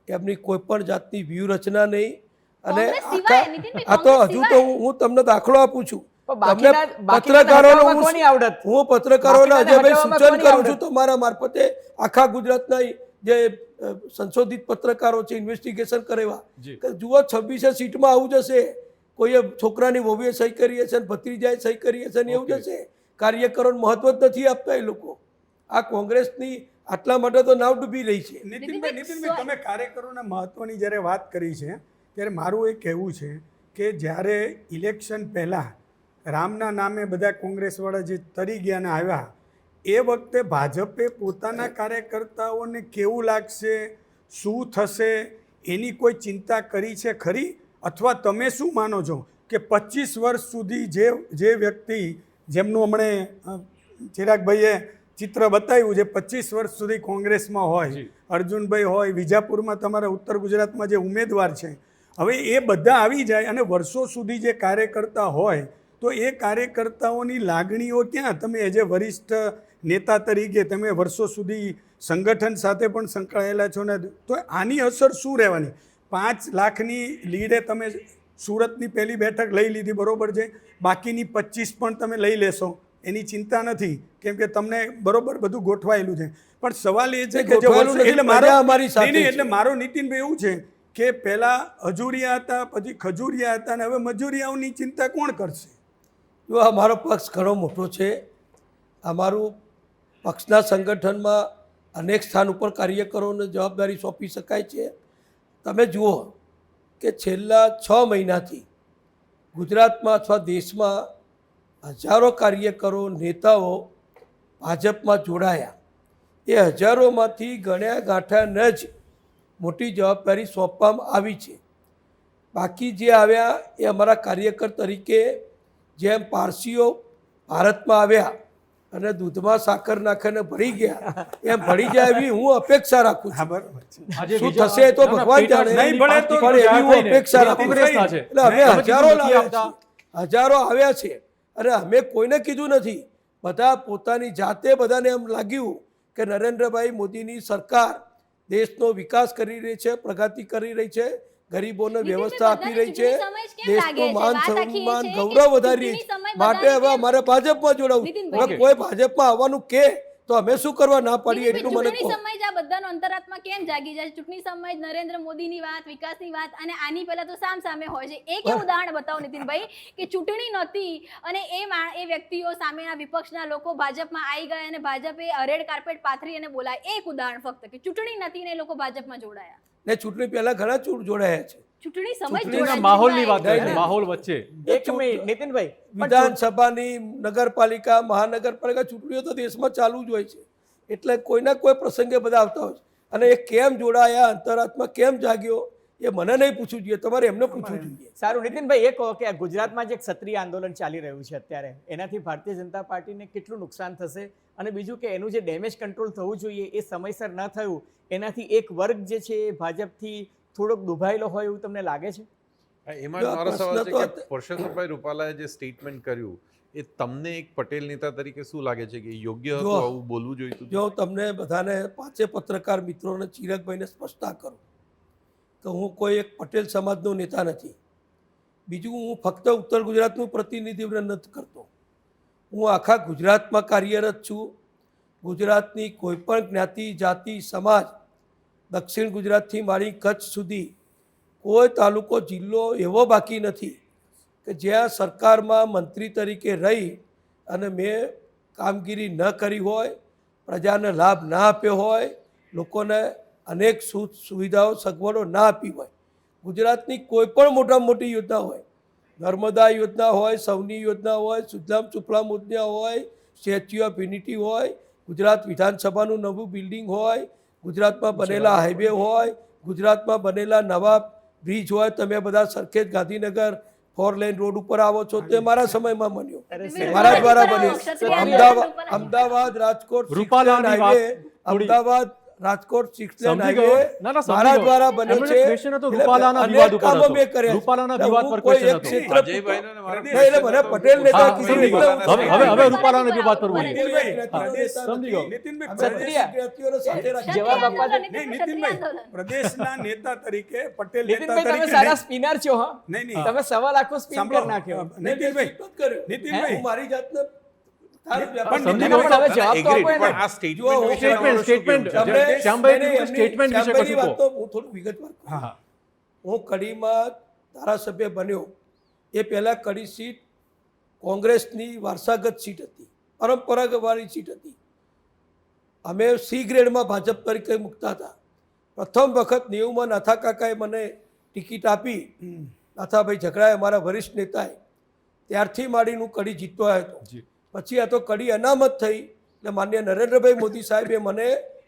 એમની કોઈ પણ જાતની વ્યૂહરચના નહીં. અને આ તો હજુ તો હું તમને દાખલો આપું છું. હું પત્રકારોને અજયભાઈ સૂચન કરું છું તમારા મારફતે, આખા ગુજરાતના જે સંશોધિત પત્રકારો છે, ઇન્વેસ્ટિગેશન કરેવા કે જુઓ 26 સીટમાં આવું જશે. કોઈએ છોકરાની વહુએ સહી કરી હશે, ભત્રીજાએ સહી કરી હશે ને એવું જશે. કાર્યકરોને મહત્વ જ નથી આપતા એ લોકો. આ કોંગ્રેસની આટલા માટે તો નાવ ડૂબી રહી છે. નીતિનભાઈ, તમે કાર્યકરોના મહત્વની જ્યારે વાત કરી છે ત્યારે મારું એ કહેવું છે કે જ્યારે ઇલેક્શન પહેલાં રામના નામે બધા કોંગ્રેસવાળા જે તરી ગયા ને આવ્યા, એ વખતે ભાજપે પોતાના કાર્યકર્તાઓને કેવું લાગશે, શું થશે, એની કોઈ ચિંતા કરી છે ખરી? અથવા તમે શું માનો છો કે 25 વર્ષ સુધી જે વ્યક્તિ, જેમનું હમણે ચિરાગભાઈએ ચિત્ર બતાવ્યું જે 25 વર્ષ સુધી કોંગ્રેસમાં હોય, જી. અર્જુનભાઈ હોય, વિજાપુરમાં તમારા ઉત્તર ગુજરાતમાં જે ઉમેદવાર છે, હવે એ બધા આવી જાય અને વર્ષો સુધી જે કાર્યકર્તા હોય તો એ કાર્યકર્તાઓની લાગણીઓ ક્યાં? તમે એજ એ વરિષ્ઠ નેતા તરીકે તમે વર્ષો સુધી સંગઠન સાથે પણ સંકળાયેલા છો ને, તો આની અસર શું રહેવાની? 5 લાખની લીડે તમે સુરતની પહેલી બેઠક લઈ લીધી, બરોબર છે, બાકીની 25 પણ તમે લઈ લેશો, એની ચિંતા નથી, કેમ કે તમને બરોબર બધું ગોઠવાયેલું છે. પણ સવાલ એ છે કે જે ગોઠવાયેલું નથી, મજા અમારી સાથે નહીં, છે. એટલે મારો નીતિનભાઈ એવું છે કે પહેલા હજુરિયા હતા, પછી ખજુરિયા હતા, અને હવે મજૂરિયાઓની ચિંતા કોણ કરશે? જો અમારો પક્ષ ઘણો મોટો છે. અમારું પક્ષના સંગઠનમાં અનેક સ્થાન ઉપર કાર્યકરોને જવાબદારી સોંપી શકાય છે. તમે જુઓ કે છેલ્લા 6 મહિનાથી ગુજરાતમાં અથવા દેશમાં હજારો કાર્યકરો, નેતાઓ ભાજપમાં જોડાયા. એ હજારોમાંથી ગણ્યા ગાંઠાને જ મોટી જવાબદારી સોંપવામાં આવી છે. બાકી જે આવ્યા એ અમારા કાર્યકર તરીકે જેમ પારસીઓ ભારતમાં આવ્યા અને દૂધમાં સાકર નાખીને ભળી ગયા એમ ભળી જાય એવી હું અપેક્ષા રાખું હા, છું. બરોબર છે. આજે શું બીજા- થશે એ તો ના, ના, ભગવાન પેટા જાણે. નહીં ભળે તો પણ એવી હું અપેક્ષા રાખું છું. કોંગ્રેસના છે. એટલે અમે તમે હજારો કીધું નથી લાવ્યા આવતા. છીએ. હજારો આવ્યા છે અને અમે કોઈને કીધું નથી. બધા પોતાની જાતે બધાને એમ લાગ્યું કે નરેન્દ્રભાઈ મોદીની સરકાર દેશનો વિકાસ કરી રહી છે, પ્રગતિ કરી રહી છે, ગરીબોને વ્યવસ્થા આપી રહી છે, દેશનું માન સન્માન ગૌરવ વધારી રહી છે. માટે હવે અમારે ભાજપમાં જોડાવું. નીતિનભાઈ. હવે કોઈ ભાજપમાં આવવાનું કે તો અમે શું કરવા ના પાડીએ એટલું મને ચૂંટણી કહો. સમય જ આ બધાનો અંતરાત્મા કેમ જાગી જાય? ચૂંટણી સમય જ નરેન્દ્ર મોદીની વાત, વિકાસની વાત, અને આની પહેલા તો સામ સામે હોય છે. એક એવું ઉદાહરણ બતાવો નીતિનભાઈ કે ચૂંટણી નહોતી અને એ વ્યક્તિઓ સામેના વિપક્ષના લોકો ભાજપમાં આવી ગયા અને ભાજપે રેડ કાર્પેટ પાથરી અને બોલાય. એક ઉદાહરણ ફક્ત કે ચૂંટણી નથી ને એ લોકો ભાજપમાં જોડાયા. ને ચૂંટણી પહેલા ઘણા જોડાયા છે. ચૂંટણી સમય જ ચૂંટણીના જોડાય. માહોલની વાત કરે છે, નહીં. માહોલ વચ્ચે. એક મિનિટ નીતિનભાઈ, પણ વિધાનસભાની, નગરપાલિકા, મહાનગરપાલિકા ચૂંટણીઓ તો દેશમાં ચાલુ જ હોય છે. એટલે કોઈના કોઈ પ્રસંગે બધા આવતા હોય છે. અને એ કેમ જોડાયા, અંતરાત્મા કેમ જાગ્યો, એ મને નહીં પૂછવું જોઈએ, તમારે એમને પૂછવું જોઈએ. સારું નીતિનભાઈ, એ કહો કે આ ગુજરાતમાં જે ક્ષત્રિય આંદોલન ચાલી રહ્યું છે અત્યારે, એનાથી ભારતીય જનતા પાર્ટીને કેટલું નુકસાન થશે? અને બીજું કે એનું જે ડેમેજ કંટ્રોલ થવું જોઈએ એ સમયસર ન થયું, એનાથી એક વર્ગ જે છે એ ભાજપથી થોડોક દુભાયેલો હોય એવું તમને લાગે છે? એમાં જો આ મારો સવાલ પ્રશ્ન છે તો કે પરસોત્તમભાઈ રૂપાલાએ જે સ્ટેટમેન્ટ કર્યું એ તમને એક પટેલ નેતા તરીકે શું લાગે છે કે યોગ્ય હતું, જો- આવું બોલવું જોઈતું હતું? જો હું તમને બધાને 5 પત્રકાર મિત્રોને, ચિરાગભાઈને સ્પષ્ટતા કરું કે હું કોઈ એક પટેલ સમાજનો નેતા નથી. બીજું, હું ફક્ત ઉત્તર ગુજરાતનું પ્રતિનિધિત્વ નથી કરતો. હું આખા ગુજરાતમાં કાર્યરત છું. ગુજરાતની કોઈ પણ જ્ઞાતિ, જાતિ, સમાજ, દક્ષિણ ગુજરાતથી માંડી કચ્છ સુધી કોઈ તાલુકો, જિલ્લો એવો બાકી નથી કે જ્યાં સરકારમાં મંત્રી તરીકે રહી અને મેં કામગીરી ન કરી હોય, પ્રજાને લાભ ના આપ્યો હોય, લોકોને અનેક સુવિધાઓ, સગવડો ના આપી હોય. ગુજરાતની કોઈ પણ મોટામાં મોટી યોજના હોય, નર્મદા યોજના હોય, સૌની યોજના હોય, સુજલામ સુફલામ યોજના હોય, સ્ટેચ્યુ ઓફ યુનિટી હોય, ગુજરાત વિધાનસભાનું નવું બિલ્ડિંગ હોય, ગુજરાતમાં બનેલા હાઈવે હોય, ગુજરાતમાં બનેલા નવા બ્રિજ હોય. તમે બધા સરખેજ ગાંધીનગર 4 લેન રોડ ઉપર આવો છો, તે મારા સમયમાં બન્યો, મારા દ્વારા બન્યો. અમદાવાદ રાજકોટ રૂપાલાની વાત અમદાવાદ રાજકોટ 6 લેન સમજી ગયો. હાઈવે ના, ના, સમજી મારા ગયો. દ્વારા બન્યો એમનો છે. question હતો એટલે રૂપાલાના અનેક વિવાદ ઉપર કામો હતો. મેં કર્યા છે. રૂપાલાના એટલે વિવાદ હું પર કોઈ question એક હતો. ક્ષેત્ર અજયભાઈનો ને મારો નહીં, એટલે મને પટેલ નેતા હા, કીધું સમજી એટલે ગયો. હવે રૂપાલાના વિવાદ પર બોલીએ. નીતિનભાઈ, સમજી ગયો. નીતિનભાઈ, ક્ષત્રિય. જ્ઞાતિઓને સાથે રાખી જવાબ આપવા દો. નહીં, નીતિનભાઈ, પ્રદેશના નેતા તરીકે, પટેલ નેતા નીતિનભાઈ, તમે તરીકે સારા સ્પિનર છો, હા? નહીં, નહીં. તમે સવાલ આખો સ્પિન સાંભળો, કરી નાખ્યો. નીતિનભાઈ, કર્યો. નીતિનભાઈ, હું મારી જાતને પણ સમજી ગયો. ગયો. હવે જવાબ તો આપો એને. પણ આ જુઓ, હું સ્ટેટમેન્ટ સ્ટેટમેન્ટ શ્યામભાઈ કીધું સ્ટેટમેન્ટ વિશે શ્યામભાઈની કશું વાત કહો. તો હું થોડું વિગતવાર કહું. હા, હું કડીમાં ધારાસભ્ય બન્યો એ પહેલાં કડી સીટ કોંગ્રેસની વારસાગત સીટ હતી, પરંપરાગતવાળી સીટ હતી. અમે સી ગ્રેડમાં ભાજપ તરીકે મૂકતા હતા. પ્રથમ વખત 90માં નાથા કાકાએ મને ટિકિટ આપી. નાથાભાઈ ઝઘડાએ, અમારા વરિષ્ઠ નેતાએ, ત્યારથી માંડીને હું કડી જીતતો આવ્યો હતો. જી. પછી આ તો કડી અનામત થઈ એટલે માન્ય નરેન્દ્રભાઈ મોદી સાહેબે મને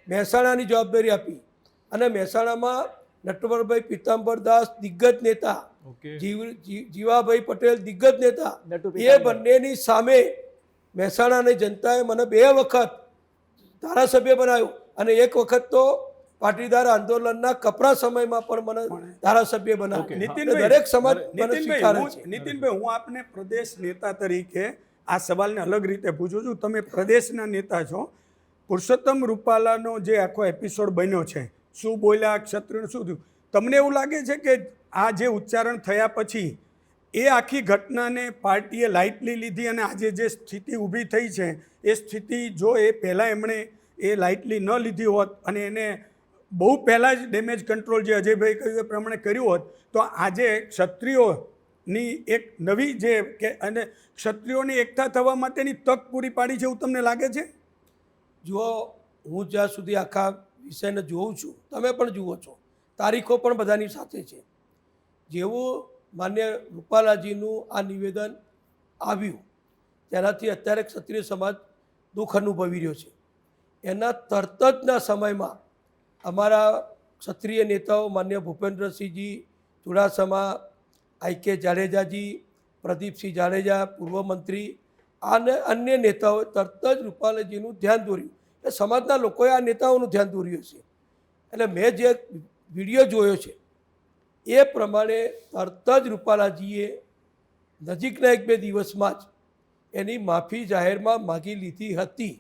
મહેસાણાની જવાબદારી આપી અને મહેસાણામાં નટવરભાઈ પીતાંબરદાસ દિગ્ગજ નેતા, ઓકે. જીવાભાઈ પટેલ દિગ્ગજ નેતા, નટુ એ પીતાંબર. બંનેની સામે મહેસાણાની જનતાએ મને 2 વખત ધારાસભ્ય બનાવ્યો અને એક વખત તો પાટીદાર આંદોલનના કપરા સમયમાં પણ મને ધારાસભ્ય બનાવ્યો. નીતિનભાઈ, દરેક સમાજ મને નીતિનભાઈ, સ્વીકારે છે. નીતિનભાઈ, હું આપને પ્રદેશ નેતા તરીકે આ સવાલને અલગ રીતે પૂછું છું. તમે પ્રદેશના નેતા છો. પુરુષોત્તમ રૂપાલાનો જે આખો એપિસોડ બન્યો છે, શું બોલ્યા, ક્ષત્રિય શું થયું, તમને એવું લાગે છે કે આ જે ઉચ્ચારણ થયા પછી એ આખી ઘટનાને પાર્ટીએ લાઇટલી લીધી અને આજે જે સ્થિતિ ઊભી થઈ છે એ સ્થિતિ જો એ પહેલાં એમણે એ લાઇટલી ન લીધી હોત અને એને બહુ પહેલાં જ ડેમેજ કંટ્રોલ જે અજયભાઈ કહ્યું એ પ્રમાણે કર્યું હોત તો આજે ક્ષત્રિયોની એક નવી જે કે અને ક્ષત્રિયોની એકતા થવા માટેની તક પૂરી પાડી છે એવું તમને લાગે છે? જુઓ, હું જ્યાં સુધી આખા વિષયને જોઉં છું, તમે પણ જુઓ છો, તારીખો પણ બધાની સાથે છે. જેવું માન્ય રૂપાલાજીનું આ નિવેદન આવ્યું તેનાથી અત્યારે ક્ષત્રિય સમાજ દુઃખ અનુભવી રહ્યો છે. એના તરત જના સમયમાં અમારા ક્ષત્રિય નેતાઓ માન્ય ભૂપેન્દ્રસિંહજી ચુડાસમા, આઈ.કે. જાડેજાજી, પ્રદીપસિંહ જાડેજા પૂર્વ મંત્રી અને અન્ય નેતાઓએ તરત જ રૂપાલાજીનું ધ્યાન દોર્યું. એટલે સમાજના લોકોએ આ નેતાઓનું ધ્યાન દોર્યું છે. એટલે મેં જે વિડીયો જોયો છે એ પ્રમાણે તરત જ રૂપાલાજીએ નજીકના 1-2 દિવસમાં જ એની માફી જાહેરમાં માગી લીધી હતી.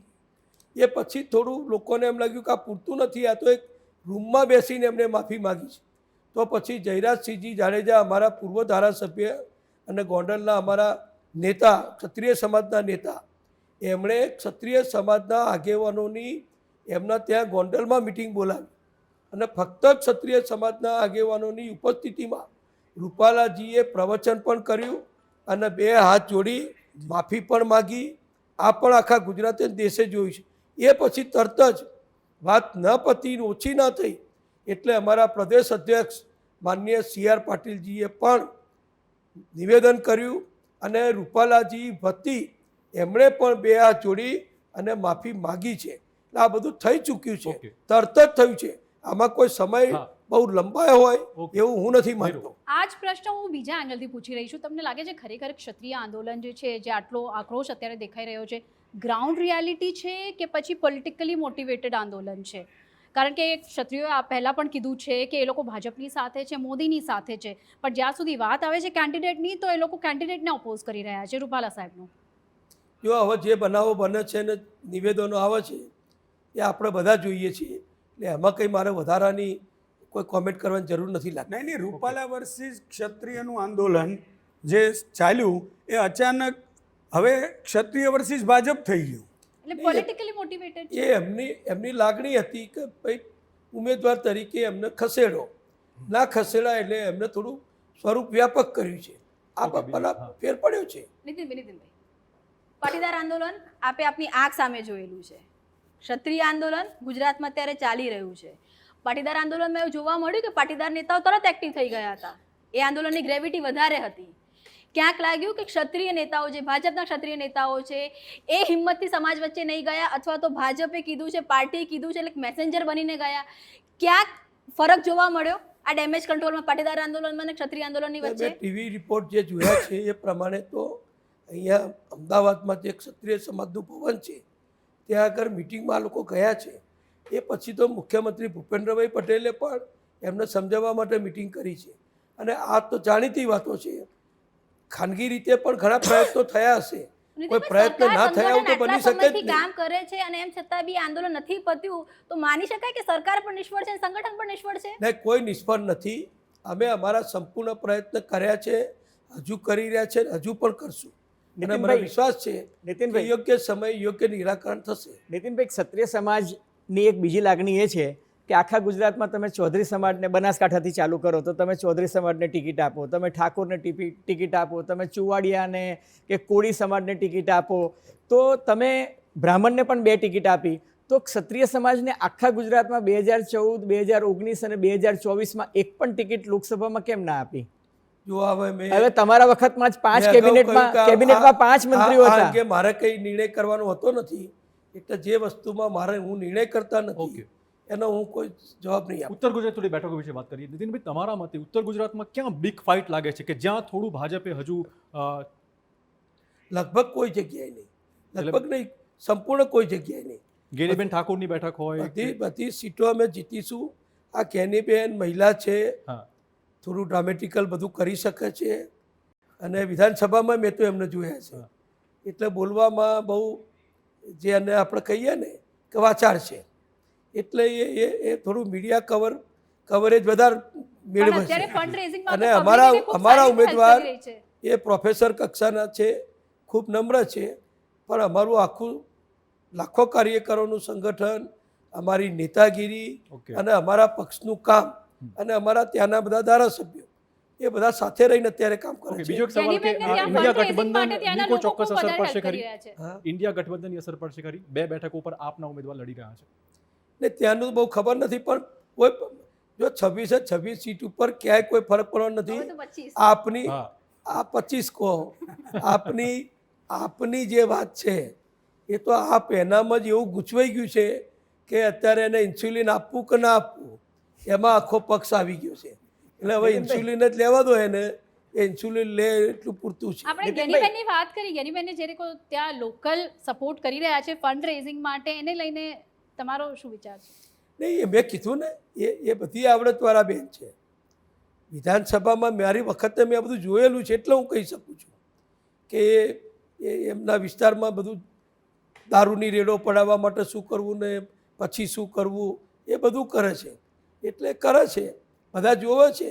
એ પછી થોડું લોકોને એમ લાગ્યું કે આ પૂરતું નથી, આ તો એક રૂમમાં બેસીને એમને માફી માગી છે. તો પછી જયરાજસિંહજી જાડેજા, અમારા પૂર્વ ધારાસભ્ય અને ગોંડલના અમારા નેતા, ક્ષત્રિય સમાજના નેતા, એમણે ક્ષત્રિય સમાજના આગેવાનોની એમના ત્યાં ગોંડલમાં મિટિંગ બોલાવી અને ફક્ત ક્ષત્રિય સમાજના આગેવાનોની ઉપસ્થિતિમાં રૂપાલાજીએ પ્રવચન પણ કર્યું અને 2 હાથ જોડી માફી પણ માગી. આ પણ આખા ગુજરાતે દેશે જોયું છે. એ પછી તરત જ વાત ન પતી, ઓછી ન થઈ એટલે અમારા પ્રદેશ અધ્યક્ષ માનનીય C.R. પાટીલજીએ પણ નિવેદન કર્યું અને રૂપાલાજી વતી એમણે પણ 2 હાથ જોડી અને માફી માગી છે. એટલે આ બધું થઈ ચૂક્યું છે, તરત જ થયું છે. આમાં કોઈ સમય બહુ લંબાયો હોય એવું હું નથી માનતો. આ જ પ્રશ્ન હું બીજા એંગલથી પૂછી રહી છું. તમને લાગે છે ખરેખર ક્ષત્રિય આંદોલન જે છે, જે આટલો આક્રોશ અત્યારે દેખાઈ રહ્યો છે, ગ્રાઉન્ડ રિયાલિટી છે કે પછી પોલિટિકલી મોટિવેટેડ આંદોલન છે? કારણ કે ક્ષત્રિયોએ પહેલાં પણ કીધું છે કે એ લોકો ભાજપની સાથે છે, મોદીની સાથે છે, પણ જ્યાં સુધી વાત આવે છે કેન્ડિડેટની તો એ લોકો કેન્ડિડેટને ઓપોઝ કરી રહ્યા છે, રૂપાલા સાહેબનું. જો હવે જે બનાવો બને છે ને નિવેદનો આવે છે એ આપણે બધા જોઈએ છીએ, એટલે એમાં કંઈ મારે વધારાની કોઈ કોમેન્ટ કરવાની જરૂર નથી લાગતી. નહીં, રૂપાલા વર્સિસ ક્ષત્રિયનું આંદોલન જે ચાલ્યું એ અચાનક હવે ક્ષત્રિય વર્સિસ ભાજપ થઈ ગયું. એટલે પોલિટિકલી મોટિવેટેડ એ એમની લાગણી હતી કે ભાઈ ઉમેદવાર તરીકે એમને ખસેડો, ના ખસેડા એટલે એમને થોડું સ્વરૂપ વ્યાપક કર્યું છે. આ બાપાના ફેર પડ્યો છે. નીતિનભાઈ, પાટીદાર આંદોલન આપે આપની આંખ સામે જોયેલું છે. ક્ષત્રિય આંદોલન ગુજરાતમાં અત્યારે ચાલી રહ્યું છે. પાટીદાર આંદોલનમાં એવું જોવા મળ્યું કે પાટીદાર નેતાઓ તરત એક્ટિવ થઈ ગયા હતા. એ આંદોલનની ગ્રેવિટી વધારે હતી. ક્યાંક લાગ્યું કે ક્ષત્રિય નેતાઓ, જે ભાજપના ક્ષત્રિય નેતાઓ છે, એ હિંમતથી સમાજ વચ્ચે નહીં ગયા, અથવા તો ભાજપે કીધું છે, પાર્ટીએ કીધું છે એટલે મેસેન્જર બનીને ગયા. ક્યાંક ફરક જોવા મળ્યો આ ડેમેજ કંટ્રોલમાં પાટીદાર આંદોલનમાં અને ક્ષત્રિય આંદોલનની વચ્ચે? ટીવી રિપોર્ટ જે જોયા છે એ પ્રમાણે તો અહીંયા અમદાવાદમાં જે ક્ષત્રિય સમાજનું ભવન છે ત્યાં આગળ મિટિંગમાં લોકો ગયા છે. એ પછી તો મુખ્યમંત્રી ભૂપેન્દ્રભાઈ પટેલે પણ એમને સમજાવવા માટે મિટિંગ કરી છે. અને આ તો જાણીતી વાતો છે. ખાનગી રીતે પણ ઘણા પ્રયત્નો થયા હશે, કોઈ પ્રયત્ન ના થયા હોય તો બની શકે જ નહીં. કામ કરે છે અને એમ છતાં બી આંદોલન નથી પત્યું તો માની શકાય કે સરકાર પણ નિષ્ફળ છે, સંગઠન પણ નિષ્ફળ છે? નહીં, કોઈ નિષ્ફળ નથી. અમે અમારા સંપૂર્ણ પ્રયત્ન કર્યા છે, હજુ કરી રહ્યા છે, હજુ પણ કરશું. અને મને વિશ્વાસ છે કે યોગ્ય સમય યોગ્ય નિરાકરણ થશે. નીતિનભાઈ, ક્ષત્રિય સમાજની એક બીજી લાગણી એ છે કે આખા ગુજરાતમાં તમે ચૌધરી સમાજને બનાસકાંઠાથી ચાલુ કરો તો તમે ચૌધરી સમાજને ટિકિટ આપો, તમે ઠાકોરને ટિકિટ આપો, તમે ચુવાડિયાને કે કોળી સમાજને ટિકિટ આપો, તો તમે બ્રાહ્મણને પણ 2 ટિકિટ આપી, તો ક્ષત્રિય સમાજને આખા ગુજરાતમાં 2014, 2019 અને 2024માં એક પણ ટિકિટ લોકસભામાં કેમ ના આપી? જો હવે તમારા વખતમાં જ 5 કેબિનેટમાં 5 મંત્રીઓ હતા. કે મારે કંઈ નિર્ણય કરવાનો હોતો નથી, એટલે જે વસ્તુમાં હું નિર્ણય કરતા નથી એનો હું કોઈ જવાબ નહીં આપું. ઉત્તર ગુજરાત થોડી બેઠકો વિશે વાત કરીએ. નીતિનભાઈ, તમારા મતે ઉત્તર ગુજરાતમાં ક્યાં બિગ ફાઇટ લાગે છે કે જ્યાં થોડું ભાજપે હજુ? લગભગ કોઈ જગ્યાએ નહીં, લગભગ નહીં, સંપૂર્ણ કોઈ જગ્યાએ નહીં. ગેનીબેન ઠાકોરની બેઠક હોય બધી સીટો અમે જીતીશું. આ ગેનીબેન મહિલા છે, હા થોડું ડ્રામેટિકલ બધું કરી શકે છે અને વિધાનસભામાં મેં તો એમને જોયા છે, એટલે બોલવામાં બહુ જે એને આપણે કહીએ ને કે વાચાળ છે, એટલે એ થોડું મીડિયા કવરેજ વધારે મેળવે છે. અને અમારા ઉમેદવાર એ પ્રોફેસર કક્ષાના છે, ખૂબ નમ્ર છે, પણ અમારું આખું લાખો કાર્યકરોનું સંગઠન, અમારી નેતાગીરી અને અમારા પક્ષનું કામ અને અમારા ત્યાંના બધા ધારાસભ્યો એ બધા સાથે રહીને અત્યારે કામ કરે છે. બીજો એક સવાલ કે આ ઇન્ડિયા ગઠબંધનની કોઈ ચોક્કસ અસર પડશે ખરી? ઇન્ડિયા ગઠબંધનની અસર પડશે ખરી? 2 બેઠકો પર આપના ઉમેદવાર લડી રહ્યા છે ને ત્યાંનું બહુ ખબર નથી, પણ કોઈ જો 26 સીટ ઉપર ક્યાંય કોઈ ફરક પડવાનો નથી. આપની આ 25 કહો, આપની જે વાત છે એ તો આપ એનામાં જ એવું ગૂંચવાઈ ગયું છે કે અત્યારે એને ઇન્સ્યુલિન આપવું કે ના આપવું એમાં આખો પક્ષ આવી ગયો છે. એટલે હવે ઇન્સ્યુલિન જ લેવા દો એને, એ ઇન્સ્યુલિન લે એટલું પૂરતું છે. આપણે ગેનીબેનની વાત કરી, ગેનીબેનને જે લોકો ત્યાં લોકલ સપોર્ટ કરી રહ્યા છે ફંડ રેઝિંગ માટે, એને લઈને તમારો શું વિચાર છે? નહીં, એ મેં કીધું ને, એ બધી આવડતવાળા બેન છે. વિધાનસભામાં મારી વખતે મેં આ બધું જોયેલું છે, એટલે હું કહી શકું છું કે એમના વિસ્તારમાં બધું દારૂની રેડો પડાવવા માટે શું કરવું ને પછી શું કરવું એ બધું કરે છે. એટલે કરે છે, બધા જોવે છે,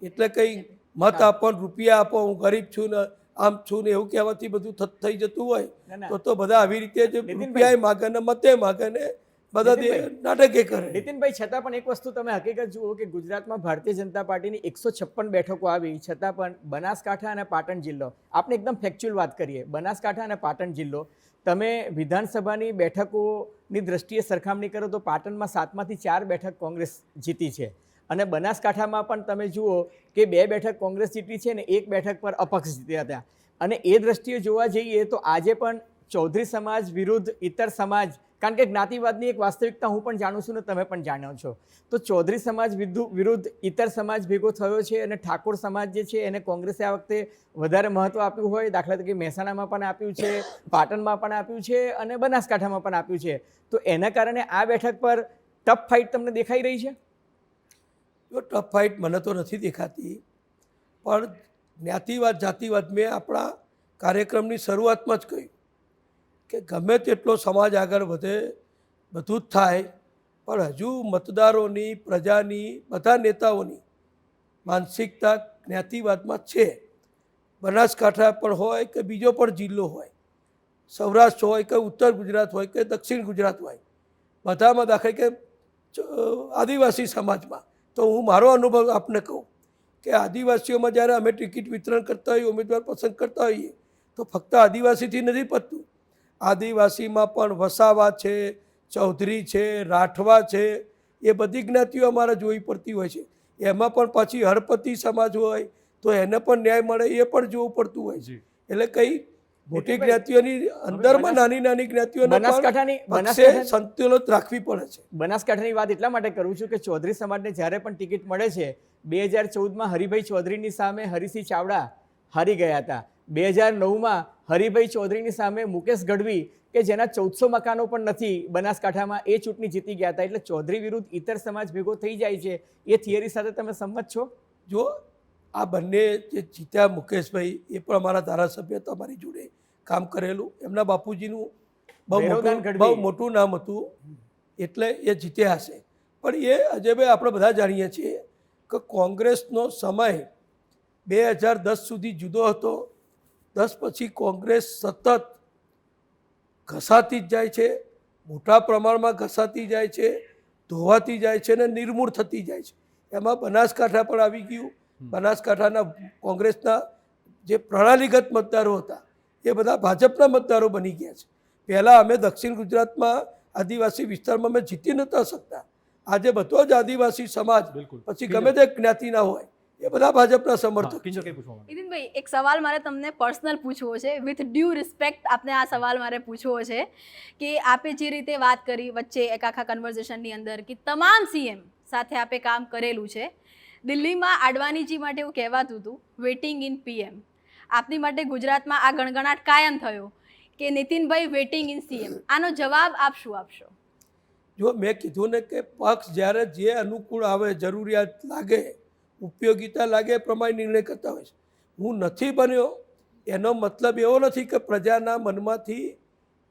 એટલે કંઈ મત આપો, રૂપિયા આપો, હું ગરીબ છું ને આમ છું ને એવું કહેવાથી બધું થઈ જતું હોય તો બધા આવી રીતે જ રૂપિયા માગે ને મતે માગે ને બધા નાટકે કરે. નીતિનભાઈ, છતાં પણ એક વસ્તુ તમે હકીકત જુઓ કે ગુજરાતમાં ભારતીય જનતા પાર્ટીની 156 બેઠકો આવી, છતાં પણ બનાસકાંઠા અને પાટણ જિલ્લો, આપણે એકદમ ફેક્ચ્યુઅલ વાત કરીએ, બનાસકાંઠા અને પાટણ જિલ્લો, તમે વિધાનસભાની બેઠકોની દ્રષ્ટિએ સરખામણી કરો તો પાટણમાં 7માંથી 4 બેઠક કોંગ્રેસ જીતી છે અને બનાસકાંઠામાં પણ તમે જુઓ કે 2 બેઠક કોંગ્રેસ જીતી છે અને 1 બેઠક પર અપક્ષ જીત્યા હતા. અને એ દ્રષ્ટિએ જોવા જઈએ તો આજે પણ ચૌધરી સમાજ વિરુદ્ધ ઇતર સમાજ, કારણ કે જ્ઞાતિવાદની એક વાસ્તવિકતા હું પણ જાણું છું ને તમે પણ જાણો છો, તો ચૌધરી સમાજ વિરુદ્ધ ઇતર સમાજ ભેગો થયો છે અને ઠાકોર સમાજ જે છે એને કોંગ્રેસે આ વખતે વધારે મહત્વ આપ્યું હોય, દાખલા તરીકે મહેસાણામાં પણ આપ્યું છે, પાટણમાં પણ આપ્યું છે અને બનાસકાંઠામાં પણ આપ્યું છે. તો એના કારણે આ બેઠક પર ટફ ફાઇટ તમને દેખાઈ રહી છે? જો ટફ ફાઇટ મને તો નથી દેખાતી, પણ જ્ઞાતિવાદ જાતિવાદ મેં આપણા કાર્યક્રમની શરૂઆતમાં જ કહ્યું કે ગમે તેટલો સમાજ આગળ વધે, બધું જ થાય, પણ હજુ મતદારોની, પ્રજાની, બધા નેતાઓની માનસિકતા જ્ઞાતિવાદમાં છે. બનાસકાંઠા પણ હોય કે બીજો પણ જિલ્લો હોય, સૌરાષ્ટ્ર હોય કે ઉત્તર ગુજરાત હોય કે દક્ષિણ ગુજરાત હોય, બધામાં દાખલ કે આદિવાસી સમાજમાં, તો હું મારો અનુભવ આપને કહું કે આદિવાસીઓમાં જ્યારે અમે ટિકિટ વિતરણ કરતા હોઈએ, ઉમેદવાર પસંદ કરતા હોઈએ, તો ફક્ત આદિવાસીથી નથી પતતું. આદિવાસીમાં પણ વસાવા છે, ચૌધરી છે, રાઠવા છે, એ બધી જ્ઞાતિઓ અમારે જોવી પડતી હોય છે. એમાં પણ પાછી હળપતિ સમાજ હોય તો એને પણ ન્યાય મળે એ પણ જોવું પડતું હોય છે. એટલે કઈ મોટી જ્ઞાતિઓની અંદરમાં નાની નાની જ્ઞાતિઓને સંતુલિત રાખવી પડે છે. બનાસકાંઠાની વાત એટલા માટે કરું છું કે ચૌધરી સમાજને જ્યારે પણ ટિકિટ મળે છે, 2014માં હરિભાઈ ચૌધરીની સામે હરિસિંહ ચાવડા હારી ગયા હતા, 2009માં હરિભાઈ ચૌધરીની સામે મુકેશ ગઢવી કે જેના 1400 મકાનો પણ નથી બનાસકાંઠામાં, એ ચૂંટણી જીતી ગયા હતા. એટલે ચૌધરી વિરુદ્ધ ઇતર સમાજ ભેગો થઈ જાય છે, એ થિયરી સાથે તમે સંમત છો? જો આ બંને જે જીત્યા મુકેશભાઈ, એ પણ અમારા ધારાસભ્ય તમારી જોડે કામ કરેલું, એમના બાપુજીનું બહુ મોટું નામ હતું એટલે એ જીત્યા હશે. પણ એ અજયભાઈ આપણે બધા જાણીએ છીએ કે કોંગ્રેસનો સમય 2010 સુધી જુદો હતો. 10 પછી કોંગ્રેસ સતત ઘસાતી જ જાય છે, મોટા પ્રમાણમાં ઘસાતી જાય છે, ધોવાતી જાય છે અને નિર્મૂળ થતી જાય છે. એમાં બનાસકાંઠા પણ આવી ગયું. બનાસકાંઠાના કોંગ્રેસના જે પ્રણાલીગત મતદારો હતા એ બધા ભાજપના મતદારો બની ગયા છે. પહેલાં અમે દક્ષિણ ગુજરાતમાં આદિવાસી વિસ્તારમાં અમે જીતી નહોતા શકતા. આજે બધો જ આદિવાસી સમાજ પછી ગમે તે જ્ઞાતિના હોય એ બધા ભાજપના સમર્થક. નીતિનભાઈ, એક સવાલ મારે તમને પર્સનલ પૂછવો છે, વિથ ડ્યુ રિસ્પેક્ટ આપને આ સવાલ મારે પૂછવો છે કે આપે જે રીતે વાત કરી વચ્ચે એક આખા કન્વર્ઝેશનની અંદર કે તમામ સીએમ સાથે આપે કામ કરેલું છે, દિલ્હીમાં આડવાણીજી માટે એવું કહેવાતું હતું વેઇટિંગ ઇન પીએમ, આપની માટે ગુજરાતમાં આ ગણગણાટ કાયમ થયો કે નીતિનભાઈ વેટિંગ ઇન સીએમ, આનો જવાબ આપ શું આપશો? જો મેં કીધું ને કે પક્ષ જ્યારે જે અનુકૂળ આવે, જરૂરિયાત લાગે, ઉપયોગિતા લાગે એ પ્રમાણે નિર્ણય કરતા હોય છે. હું નથી બન્યો એનો મતલબ એવો નથી કે પ્રજાના મનમાંથી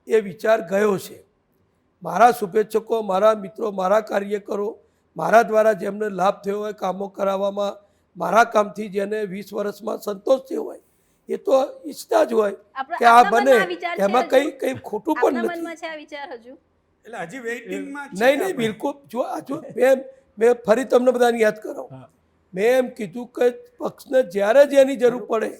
એ વિચાર ગયો છે. મારા શુભેચ્છકો, મારા મિત્રો, મારા કાર્યકરો, મારા દ્વારા જેમને લાભ થયો હોય, કામો કરાવવામાં મારા કામથી જેને 20 વર્ષમાં સંતોષ થયો હોય, એ તો ઈચ્છતા જ હોય કે આ બને. એમાં કંઈ ખોટું પણ આપના નથી. મનમાં છે આ વિચાર હજુ? એટલે હજી વેઇટિંગમાં નહીં, બિલકુલ. જો મેં ફરી તમને બધાને યાદ કરાવું. મેં એમ કીધું કે પક્ષને જ્યારે જેની જરૂર પડે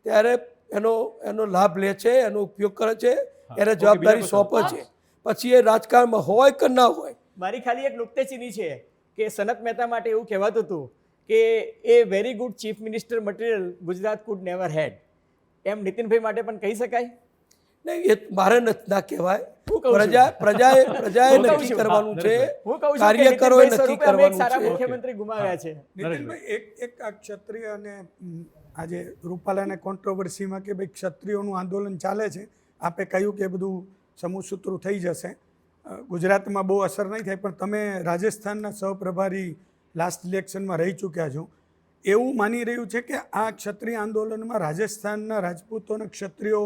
ત્યારે એનો લાભ લે છે, એનો ઉપયોગ કરે છે, એને જવાબદારી સોંપે છે. પછી એ રાજકારણમાં હોય કે ના હોય. મારી ખાલી એક નુક્તેચીની છે કે સનત મહેતા માટે એવું કહેવાતું હતું કે a very good chief minister material Gujarat could never had. એમ નીતિનભાઈ માટે પણ કહી શકાય? નહીં, એ મારે ના કહેવાય. હું કહું છું. પ્રજાએ હું કહું નક્કી છું. કરવાનું છે, હું કહું છું કે કાર્યકરોએ નીતિનભાઈ નક્કી સ્વરૂપે અમે એક કરવાનું સારા છે. મુખ્યમંત્રી ગુમાવ્યા છે. નીતિનભાઈ, એક આ ક્ષત્રિય અને આજે રૂપાલાને કોન્ટ્રોવર્સીમાં કે ભાઈ ક્ષત્રિયોનું આંદોલન ચાલે છે, આપે કહ્યું કે બધું સમૂહસૂત્રું થઈ જશે, ગુજરાતમાં બહુ અસર નહીં થાય, પણ તમે રાજસ્થાનના સહપ્રભારી લાસ્ટ ઇલેક્શનમાં રહી ચૂક્યા છો. એવું માની રહ્યું છે કે આ ક્ષત્રિય આંદોલનમાં રાજસ્થાનના રાજપૂતો અને ક્ષત્રિયો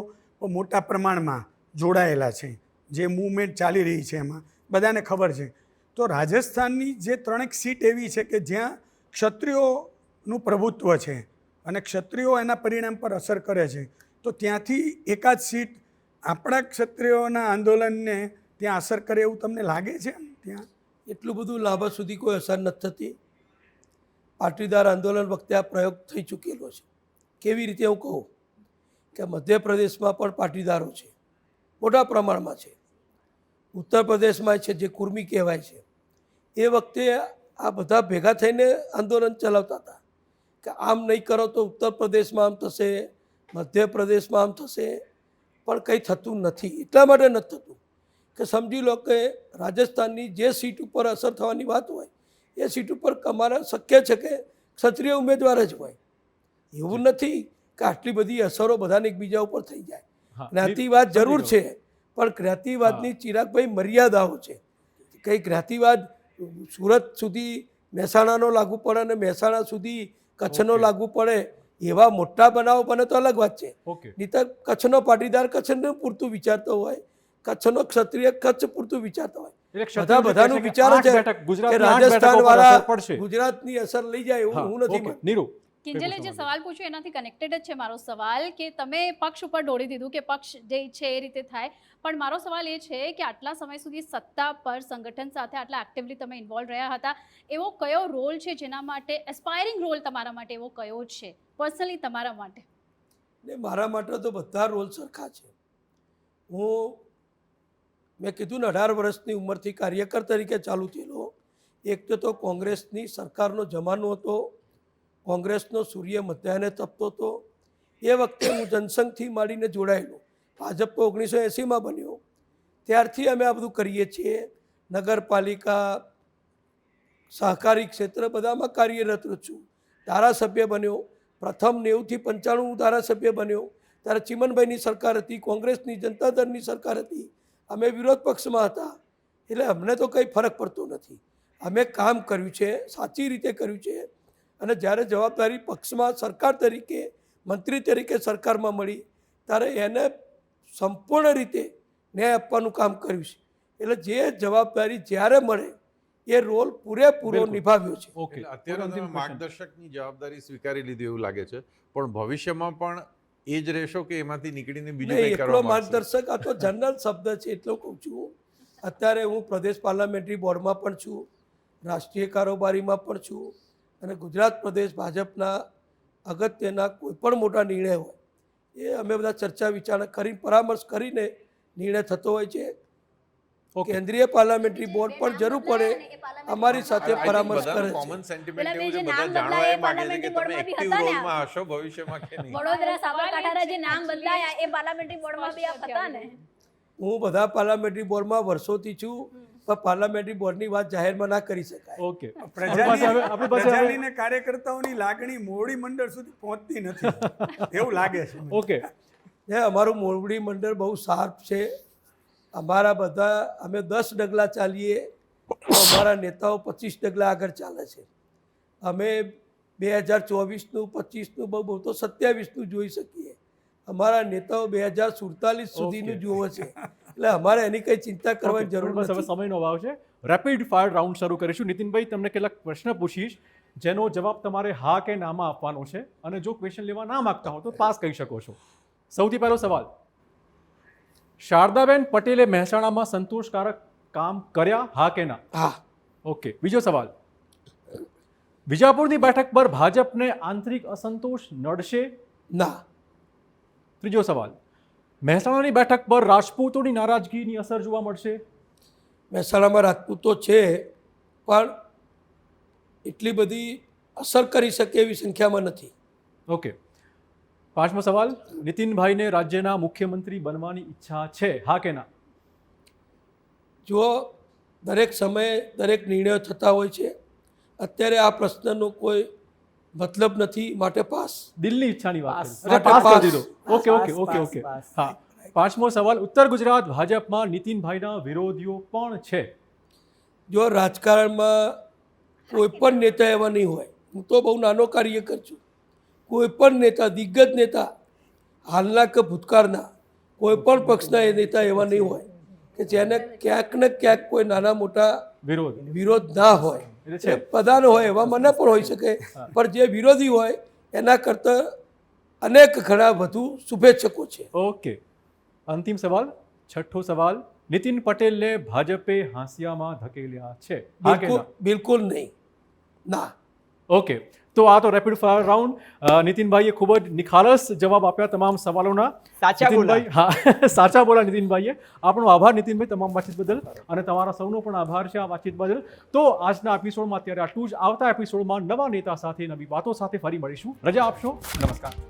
મોટા પ્રમાણમાં જોડાયેલા છે. જે મૂવમેન્ટ ચાલી રહી છે એમાં બધાને ખબર છે. તો રાજસ્થાનની જે 3 સીટ એવી છે કે જ્યાં ક્ષત્રિયોનું પ્રભુત્વ છે અને ક્ષત્રિયો એના પરિણામ પર અસર કરે છે, તો ત્યાંથી એકાદ સીટ આપણા ક્ષત્રિયોના આંદોલનને ત્યાં અસર કરે એવું તમને લાગે છે? ત્યાં એટલું બધું લાંબા સુધી કોઈ અસર નથી થતી. પાટીદાર આંદોલન વખતે આ પ્રયોગ થઈ ચૂકેલો છે. કેવી રીતે હું કહું કે મધ્યપ્રદેશમાં પણ પાટીદારો છે, મોટા પ્રમાણમાં છે. ઉત્તર પ્રદેશમાં છે, જે કુર્મી કહેવાય છે. એ વખતે આ બધા ભેગા થઈને આંદોલન ચલાવતા હતા કે આમ નહીં કરો તો ઉત્તર પ્રદેશમાં આમ થશે, મધ્યપ્રદેશમાં આમ થશે, પણ કંઈ થતું નથી. એટલા માટે નથી થતું કે સમજી લો કે રાજસ્થાનની જે સીટ ઉપર અસર થવાની વાત હોય એ સીટ ઉપર અમારે શક્ય છે કે ક્ષત્રિય ઉમેદવાર જ હોય. એવું નથી કે આટલી બધી અસરો બધાને એકબીજા ઉપર થઈ જાય. જ્ઞાતિવાદ જરૂર છે, પણ જ્ઞાતિવાદની ચિરાગભાઈ મર્યાદાઓ છે. કંઈ જ્ઞાતિવાદ સુરત સુધી મહેસાણાનો લાગુ પડે અને મહેસાણા સુધી કચ્છનો લાગુ પડે એવા મોટા બનાવો બને તો અલગ વાત છે. નહીંતર કચ્છનો પાટીદાર કચ્છનું પૂરતું વિચારતો હોય, કચ્છનો ક્ષત્રિય કચ્છ પૂરતું વિચારતો હોય. બધાનું વિચાર છે કે રાજસ્થાન વાળા ગુજરાતની અસર લઈ જાય એવું હું નથી માનતો. નીરુ, કિંજલે જે સવાલ પૂછ્યો એનાથી કનેક્ટેડ જ છે મારો સવાલ, કે તમે પક્ષ ઉપર દોડી દીધું કે પક્ષ જે છે એ રીતે થાય, પણ મારો સવાલ એ છે કે આટલા સમય સુધી સત્તા પર સંગઠન સાથે આટલા એક્ટિવલી તમે ઇન્વોલ્વ રહ્યા હતા, એવો કયો રોલ છે જેના માટે એસ્પાયરિંગ રોલ તમારા માટે એવો કયો છે પર્સનલી તમારા માટે? ને મારા માટે તો બધા રોલ સરખા છે. મેં કીધું ને 18 વર્ષની ઉંમરથી કાર્યકર તરીકે ચાલુ થયેલો. એક તો કોંગ્રેસની સરકારનો જમાનો હતો, કોંગ્રેસનો સૂર્ય મધ્યાહને તપતો હતો. એ વખતે હું જનસંઘથી માંડીને જોડાયેલો. ભાજપ તો 1980માં બન્યો, ત્યારથી અમે આ બધું કરીએ છીએ. નગરપાલિકા, સહકારી ક્ષેત્ર બધામાં કાર્યરત છું. ધારાસભ્ય બન્યો, પ્રથમ 90 થી 95 હું ધારાસભ્ય બન્યો. ત્યારે ચિમનભાઈની સરકાર હતી, કોંગ્રેસની જનતા દળની સરકાર હતી, અમે વિરોધ પક્ષમાં હતા. એટલે અમને તો કંઈ ફરક પડતો નથી. અમે કામ કર્યું છે, સાચી રીતે કર્યું છે. અને જ્યારે જવાબદારી પક્ષમાં સરકાર તરીકે, મંત્રી તરીકે સરકારમાં મળી ત્યારે એને સંપૂર્ણ રીતે ન્યાય આપવાનું કામ કર્યું છે. એટલે જે જવાબદારી જ્યારે મળે એ રોલ પૂરેપૂરો નિભાવ્યો છે. અત્યારે તમે માર્ગદર્શકની જવાબદારી સ્વીકારી લીધી એવું લાગે છે, પણ ભવિષ્યમાં પણ એ જ રહેશો કે એમાંથી નીકળીને બીજું કંઈ એકલો કરવા માંગશો? માર્ગદર્શક આ તો જનરલ શબ્દ છે એટલો કહું છું. અત્યારે હું પ્રદેશ પાર્લામેન્ટરી બોર્ડમાં પણ છું, રાષ્ટ્રીય કારોબારીમાં પણ છું, અને ગુજરાત પ્રદેશ ભાજપના અગત્યના કોઈ પણ મોટા નિર્ણય હોય એ અમે બધા ચર્ચા વિચારણા કરી, પરામર્શ કરીને નિર્ણય થતો હોય છે. કેન્દ્રીય પાર્લામેન્ટરી બોર્ડ પણ જરૂર પડે અમારી સાથે પરામર્શ કરે છે. કોમન સેન્ટિમેન્ટ એવું છે, બધા જાણવા એ માંગે છે કે તમે એક્ટિવ રોલમાં હશો ભવિષ્યમાં કે નહીં? વડોદરા સાબરકાંઠાના જે નામ બદલાયા એ પાર્લામેન્ટરી બોર્ડમાં બી આપ હતા ને? હું બધા પાર્લામેન્ટરી બોર્ડમાં વર્ષોથી છું, પણ પાર્લામેન્ટરી બોર્ડની વાત જાહેરમાં ના કરી શકાય. ઓકે, પ્રજાની ને કાર્યકર્તાઓની લાગણી મોવડી મંડળ સુધી પહોંચતી નથી એવું લાગે છે. ઓકે, જે અમારું મોવડી મંડળ બહુ શાર્પ છે. અમારા બધા અમે 10 ડગલા ચાલીએ તો અમારા નેતાઓ 25 ડગલા આગળ ચાલે છે. અમે 2024નું 25નું બહુ તો 27નું જોઈ શકીએ. અમારા નેતાઓ 2047 સુધીનું જોવે છે. એટલે અમારે એની કંઈ ચિંતા કરવાની જરૂર બસ હવે નથી. સમયનો અભાવ છે. રેપિડ ફાયર રાઉન્ડ શરૂ કરીશું. નીતિનભાઈ, તમને કેટલાક પ્રશ્ન પૂછીશ જેનો જવાબ તમારે હા કે નામાં આપવાનો છે, અને જો ક્વેશ્ચન લેવા ના માંગતા હો તો પાસ કહી શકો છો. સૌથી પહેલો સવાલ, શારદાબેન પટેલે મહેસાણામાં સંતોષકારક કામ કર્યા, હા કે ના? હા. ઓકે. બીજો સવાલ, વિજાપુરની બેઠક પર ભાજપને આંતરિક અસંતોષ નડશે? ના. ત્રીજો સવાલ, મહેસાણાની બેઠક પર રાજપૂતોની નારાજગીની અસર જોવા મળશે? મહેસાણામાં રાજપૂતો છે પણ એટલી બધી અસર કરી શકે એવી સંખ્યામાં નથી. ઓકે. પાંચમો સવાલ, નીતિનભાઈને રાજ્યના મુખ્યમંત્રી બનવાની ઈચ્છા છે, હા કે ના? જો દરેક સમયે દરેક નિર્ણયો થતા હોય છે. અત્યારે આ પ્રશ્નનો કોઈ મતલબ નથી, માટે પાસ. દિલની ઈચ્છાની વાત પાસ. કરી. અચ્છા, પાસ પાસ. કરી દીધો. Okay okay okay okay. હા. પાંચમો સવાલ, ઉત્તર ગુજરાત ભાજપમાં નીતિનભાઈના વિરોધીઓ પણ છે? જો રાજકારણમાં કોઈ પણ નેતા એવા નહીં હોય. હું તો બહુ નાનો કાર્યકર છું. કોઈ પણ નેતા, દિગ્ગજ નેતા, હાલના કે ભૂતકાળના કોઈ પણ પક્ષના એ નેતા એવા નહીં હોય કે જેને ક્યાંક ને ક્યાંક કોઈ નાના મોટા વિરોધ ના હોય. એટલે છે. બધાનો હોય, એવા મને પણ હોઈ શકે, પણ જે વિરોધી હોય એના કરતાં અનેક ઘણા વધુ શુભેચ્છકો છે. ઓકે. અંતિમ સવાલ, છઠ્ઠો સવાલ, નીતિન પટેલને ભાજપે હાંસિયામાં ધકેલ્યા છે, હા કે બિલકુલ ના? બિલકુલ નહીં. ના. ઓકે. તો આ તો રેપિડ ફાયર રાઉન્ડ. નીતિનભાઈએ ખૂબ જ નિખાલસ જવાબ આપ્યા તમામ સવાલોના. સાચા બોલા. નીતિનભાઈ, હા, સાચા બોલા નીતિનભાઈએ. આપણો આભાર નીતિનભાઈ તમામ વાતચીત બદલ, અને તમારા સૌનો પણ આભાર છે આ વાતચીત બદલ. તો આજના એપિસોડમાં અત્યારે આટલું જ. આવતા એપિસોડમાં નવા નેતા સાથે, નવી વાતો સાથે ફરી મળીશું. રજા આપશો. નમસ્કાર.